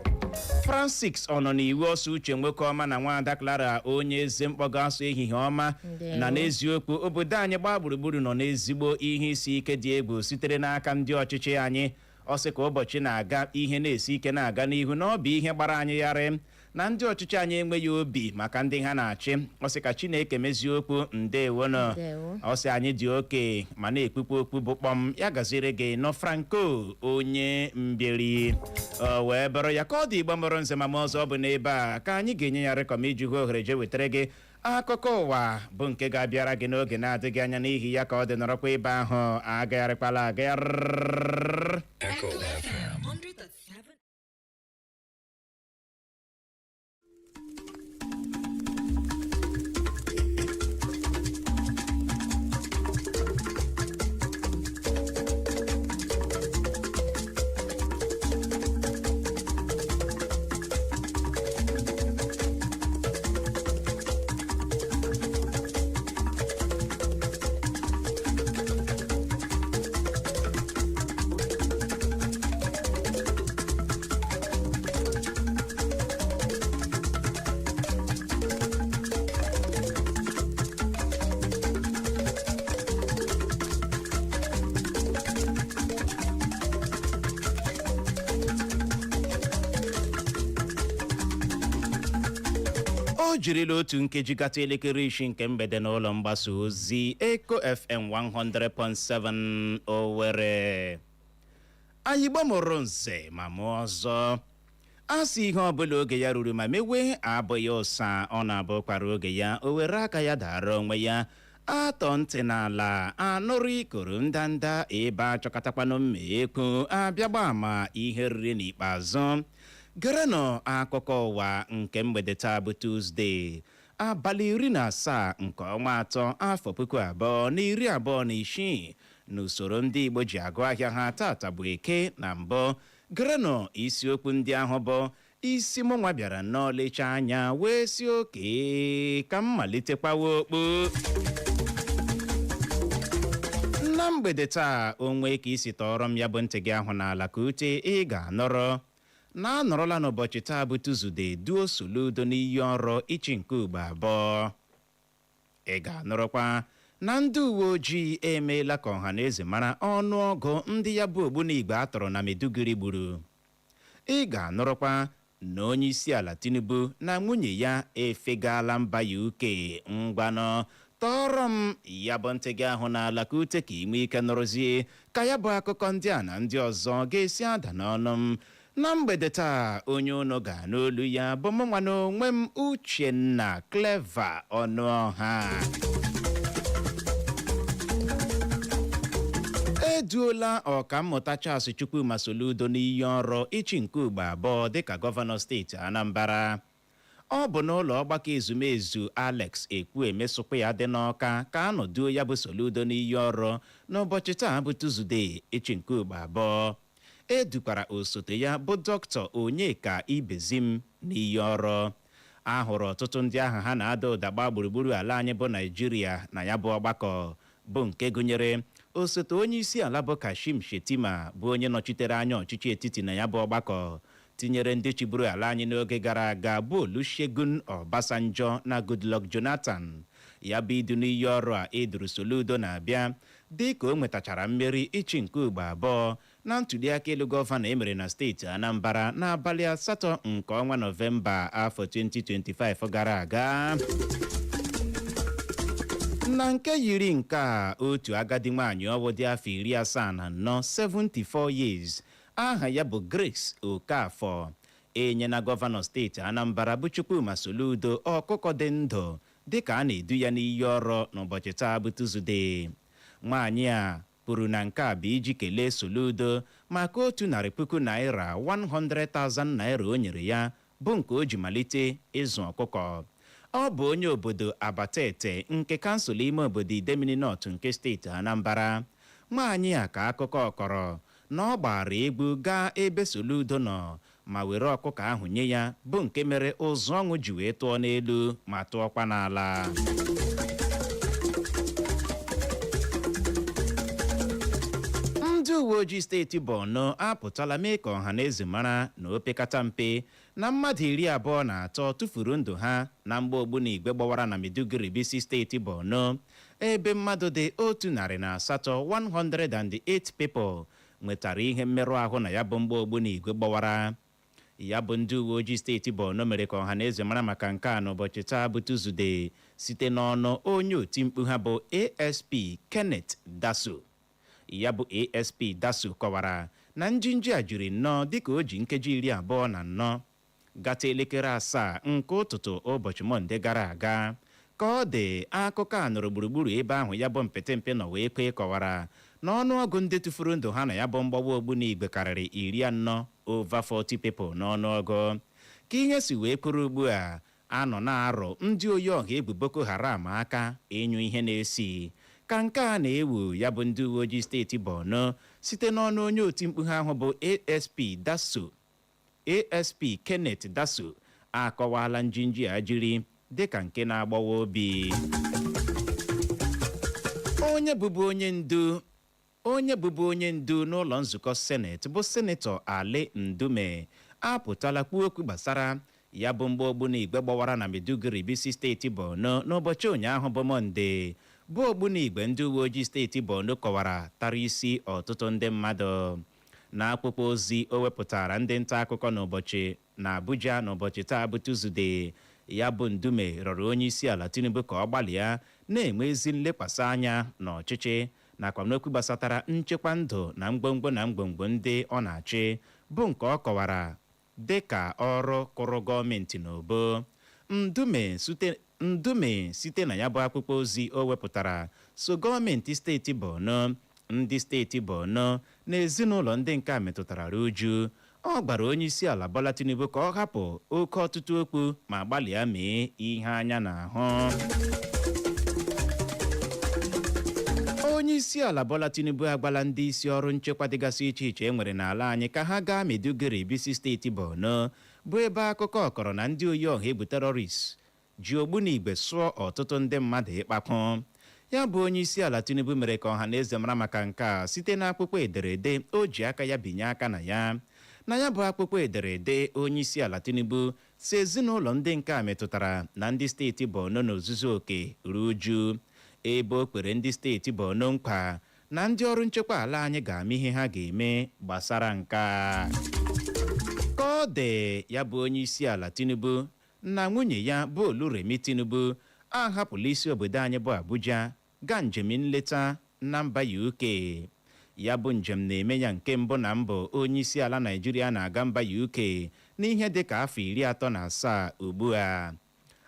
Francis ọ nọ n'iwu ọsọ Uche nwoke ọma na nwaada Clara onye eze mkpọga asụ ehihie ọma na n'eziokwu obodo anyị gbaa gburugburu nọ n'ezigbo ihe isi ike dị egwu sitere n'aka ndị ọchịchị anyị. Ọ sị ka ụbọchị na-aga ihe na-esi ike na-aga n'ihu na ọ bụ ihe gbara anyị yarị na ndị ọchịchị anyị enweghị obi maka ndị ha na-achị. Ọ sị ka Chineke mezie okwu ndewo nọ. Ọ sị anyị dị oke ma na-ekpukpu okwu bụ kpọm ya gaziri gị nọ Franco onye mbiri wee bụrụ ya ka ọ dị Igbo mụrụ nze ma ọzọ ọ bụ n'ebe a ka anyị ga-enye ya rekọm iji hụ ohere je wetara gị akụkọ ụwa bụ nke ga-abịara gị n'oge na-adịghị anya n'ihi ya ka ọ dị nọrọkwa ebe ahụ agagharịkwala agagharị. o jirila otu nkeji gata elekere isi nke mgbede n'ụlọ mgbasa ozi Eko FM 100.7 Owerri. Anyị gbamụrụ nze ma mụọ ọzọ. A sị ihe ọbụla oge ya ruru ma mewe abụghị ụsa, ọ na-abụkwara oge ya o were aka ya dara onwe ya, atọ ntị n'ala anụrụ ikoro ndanda ebe achọkatakwanụ mma ekwu abịagba ama ihe riri n'ikpeazụ. Gerenụ akụkọ ụwa nke mgbede taa bụ Tuzdee, abalị 17 nke ọnwa atọ afọ 2026 n'usoro ndị Igbo ji agụ ahịa ha tata bụ Eke na mbụ. Gerenụ isiokwu ndị ahụ bụ isi mụnwa bịara n'ọlecha anya wee si oke ka m malitekwawa okpu. Na mgbede taa onwe ka isi tọrọ m ya bụ ntị gị ahụ n'ala ka ute ị ga-anọrọ na-anọrọla n'ụbọchị taa bụ Tuzdee duo Soludo n'iyi ọrụ ichi nke ugbo abụọ. Ị ga-anọrọkwa na ndị uwe ojii emeela ka ọha na eze mara ọnụọgụ ndị ya bụ ogbunigwe atọrọ na Maiduguri gburu. Ị ga-anọrọkwa na onye isi ala Tinubu na nwunye ya efegala mba UK. Ngwanụ tọrọ m ya bụ ntị gị ahụ n'ala ka ute ka inwe ike nọrọzie ka ya bụ akụkọ ndị a na ndị ọzọ ga-esi ada n'ọnụ m. Na mgbede taa onye unu ga n'olu ya bụ mụnwa n'onwe m Uchenna Clever Ọnụọha. Eduola ọkammụta Charles Chukwuma Soludo n'iyi ọrụ ichi nke ugbo abụọ dịka gọvanọ steeti Anambra. Ọ bụ n'ụlọ ọgbakọ ezumezu Alex Ekwueme sokwa ya dị n'Ọka ka anọduo ya bụ Soludo n'iyi ọrụ n'ụbọchị taa bụ Tuzdee ichi nke ugbo abụọ. Edukwara osote ya bụ Dr. Onyeka Ibezim n'iyi ọrụ. Ahụrụ ọtụtụ ndị ahụ ha na-ada ụda gbaa gburugburu ala anyị bụ Naịjirịa na ya bụ ọgbakọ, bụ nke gụnyere osote onye isi ala bụ Kashim Shettima bụ onye nọchitere anya ọchịchị etiti na ya bụ ọgbakọ, tinyere ndị chịburu ala anyị n'oge gara aga bụ Olusegun Obasanjo na Goodluck Jonathan. Ya bụ idu n'iyi ọrụ a eduru Soludo na-abịa dị ka o nwetachara mmeri ichi nke ugbo abụọ na ntụliaka elu gọvanọ emere na steeti Anambra n'abalị 8 nke ọnwa Nọvemba afọ 2025 gara aga. Na nke yiri nke a, otu agadi nwaanyị ọwụ dị afọ 74 74 years, aha ya bụ Grace Okafọ, enye na gọvanọ steeti Anambra bụ Chukwuma Soludo ọkụkọ dị ndụ dịka a na-edu ya n'iyi ọrụ n'ụbọchị taa bụ Tuzdee. Nwaanyị a pụrụ na nke a bụ iji kelee Soludo maka 100,000 naira 100,000 naira o nyere ya bụ nke o ji malite ịzụ ọkụkọ. Ọ bụ onye obodo Abatete nke kansụl ime obodo Idemili North nke steeti Anambra. Nwaanyị a ka akụkọ kọrọ na ọ gbara egwu gaa ebe Soludo nọ ma were ọkụkọ ahụ nye ya, bụ nke mere ụzụ ọṅụ ji wee tụọ n'elu ma tụọkwa n'ala. Ndị uwe ojii steeti Borno apụtala mee ka ọha na eze mara na opekata mpe na mmadụ 23 tụfuru ndụ ha na mgba ogbunigwe gbawara na Maiduguri bisi steeti Borno, ebe mmadụ dị 108 people nwetara ihe mmerụ ahụ na ya bụ mgba ogbunigwe gbawara. Ya bụ ndị uwe ojii steeti Borno mere ka ọha na eze mara maka nke a n'ụbọchị taa bụ Tuzdee site n'ọnụ onye oti mkpu ha bụ ASP Kenneth Daso. Ya bụ ASP Daso kọwara na njinji a jiri nnọọ dịka o ji nkeji 24 gata elekere 7 nke ụtụtụ ụbọchị Mọnde gara aga. Ka ọ dị, akụkọ a nọrọ gburugburu ebe ahụ ya bụ mpete nọ wee kwe kọwara na ọnụọgụ ndị tụfuru ndụ ha na ya bụ mgbawa ogbunigwe karịrị 40 over 40 people n'ọnụọgụ. Ka ihe si wee kwuru ugbu a, anọ na-arọ ndị oyi ọha egwu Boko Haram aka ịnyụ ihe na-esi. Ka nke a na-ewu, ya bụ ndị uwe ojii steeti Borno site n'ọnụ onye oti mkpu ha ahụ bụ ASP Kenneth Daso akọwala njinji a jiri dịka nke na-agbawa obi. Onye bụbu onye ndu n'ụlọ nzukọ Senate bụ Senetọ Ali Ndume apụtala kwuo okwu gbasara ya bụ mgba ogbunigwe gbawara na Maiduguri bisi steeti Borno n'ụbọchị ụnyaahụ bụ Mọnde, bụ ogbunigwe ndị uwe ojii steeti Borno kọwara tara isi ọtụtụ ndị mmadụ. Na akwụkwọ ozi o wepụtara ndị nta akụkọ n'ụbọchị na Abuja n'ụbọchị taa bụ Tuzdee, ya bụ Ndume rịọrọ onye isi ala Tinubu ka ọ gbalịa na-enwe ezi nlekwasị anya n'ọchịchị nakwa n'okwu gbasatara nchekwa ndụ na ngwongwo ndị ọ na-achị bụ nke ọ kọwara dị ka ọrụ kụrụ gọọmenti n'obo. Ndume site na ya bụ akwụkwọ ozi o wepụtara so gọọmenti steeti Borno, ndị steeti Borno na ezinụlọ ndị nke a metụtara uju. Ọ gbara onye isi ala Bola Tinubu ka ọ hapụ oke ọtụtụ okwu ma gbalịa mee ihe anya n'ahụ. Onye isi ala Bola Tinubu agwala ndị isi ọrụ nchekwa dịgasị iche iche enwere n'ala anyị ka ha gaa Maiduguri bisi steeti Borno bụ ebe akụkọ kọrọ na ndị oyi ọha egwu terọrist ji ogbunigwe sụọ ọtụtụ ndị mmadụ ịkpakpọ. Ya bụ onye isi ala Tinubu mere ka ọha na eze mara maka nke a site n'akwụkwọ ederede o ji aka ya binye aka na ya. Na ya bụ akwụkwọ ederede onye isi ala Tinubu si ezinụlọ ndị nke a metụtara na ndị steeti Borno n'ozuzu oke ruo uju, ebe o kwere ndị steeti Borno nkwa na ndị ọrụ nchekwa ala anyị ga-ama ihe ha ga-eme gbasara nke a. Ka ọ dị, ya bụ onye isi ala Tinubu na nwunye ya bụ Oluremi Tinubu ahapụla isi obodo anyị bụ Abuja gaa njem nleta na mba UK. Ya bụ njem na-eme ya nke mbụ na mbụ onye isi ala Naịjirịa na-aga mba UK n'ihe dị ka afọ 37 ugbu a.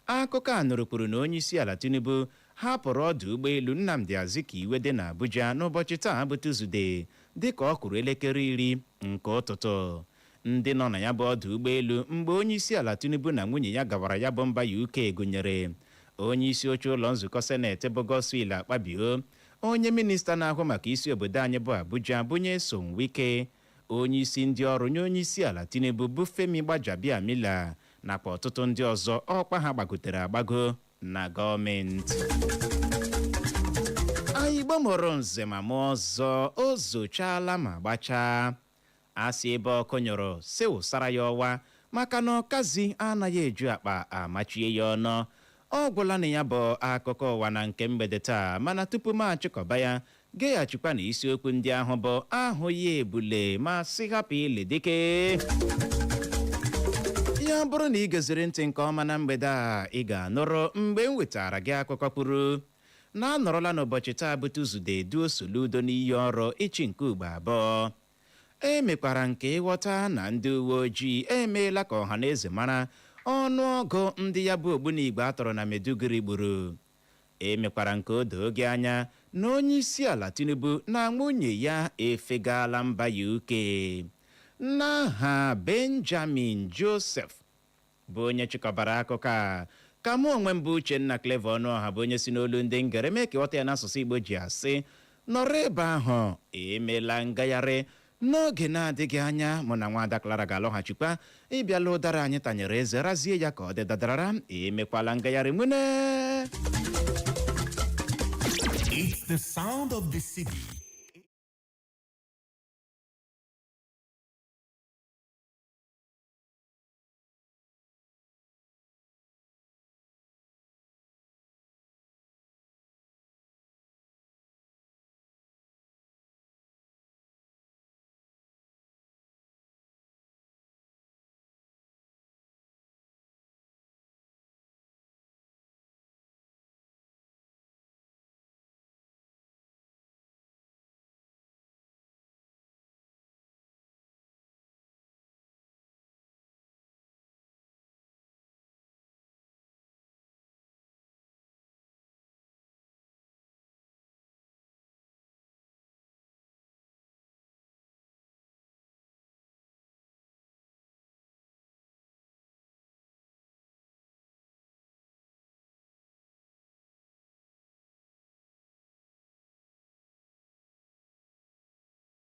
Akụkọ a nụrụkwuru na onye isi ala Tinubu hapụrụ ọdụ ụgbọelu Nnamdi Azikiwe dị na Abuja n'ụbọchị taa bụ Tuzdee dịka ọ kụrụ elekere 10 nke ụtụtụ. Ndị nọ na ya bụ ọdụ ụgbọelu mgbe onye isi ala Tinubu na nwunye ya gawara ya bụ mba UK gụnyere onye isi oche ụlọ nzukọ seneti bụ Godswill Akpabio, onye minista na-ahụ maka isi obodo anyị bụ Abuja bụ Nyesom Wike, onye isi ndị ọrụ nye onye isi ala Tinubu bụ Femi Gbajabiamila nakwa ọtụtụ ndị ọzọ ọkwa ha gbagotere agbago na gọọmenti. Anyị gbamụrụ nze ma mụọ ọzọ o zochala ma gbachaa. Asị ebe ọkụ nyụrụ si wụsara ya ọwa maka na ọkazi anaghị eju akpa amachie ya ọnụ. Ọ gwụla na ya bụ akụkọ ụwa na nke mgbede taa, mana tupu m achịkọba ya geghachikwa na isiokwu ndị ahụ bụ ahụ ya ebule ma sị hapụ ili dike. Ya bụrụ na ị geziri ntị nke ọma na mgbede a, ị ga-anụrụ mgbe m wetara gị akụkọ kwuru na anọrọla n'ụbọchị taa bụ Tuzdee duo Soludo n'iyi ọrụ ịchị nke ugbo abụọ. Emekwara nke ịghọta na ndị uwe ojii emeela ka ọha na eze mara ọnụọgụ ndị ya bụ ogbunigwe atọrọ na Maiduguri gburu. Emekwara nke o doo gị anya na onye isi ala Tinubu na nwunye ya efegala mba UK. N'aha Benjamin Joseph bụ onye chịkọbara akụkọ a, ka mụ onwe m bụ Uchenna Clever Ọnụọha bụ onye si n'olu ndị ngere mee ka ịghọta ya n'asụsụ Igbo ji asị nọrọ ebe ahụ emeela ngagharị. N'oge na-adịghị anya mụ na Nwaada Clara ga-alọghachikwa ịbịala ụdara anyị tanyere eze razie ya ka ọ dị dadarara. Emekwala ngagharị nwene. It's the sound of the city.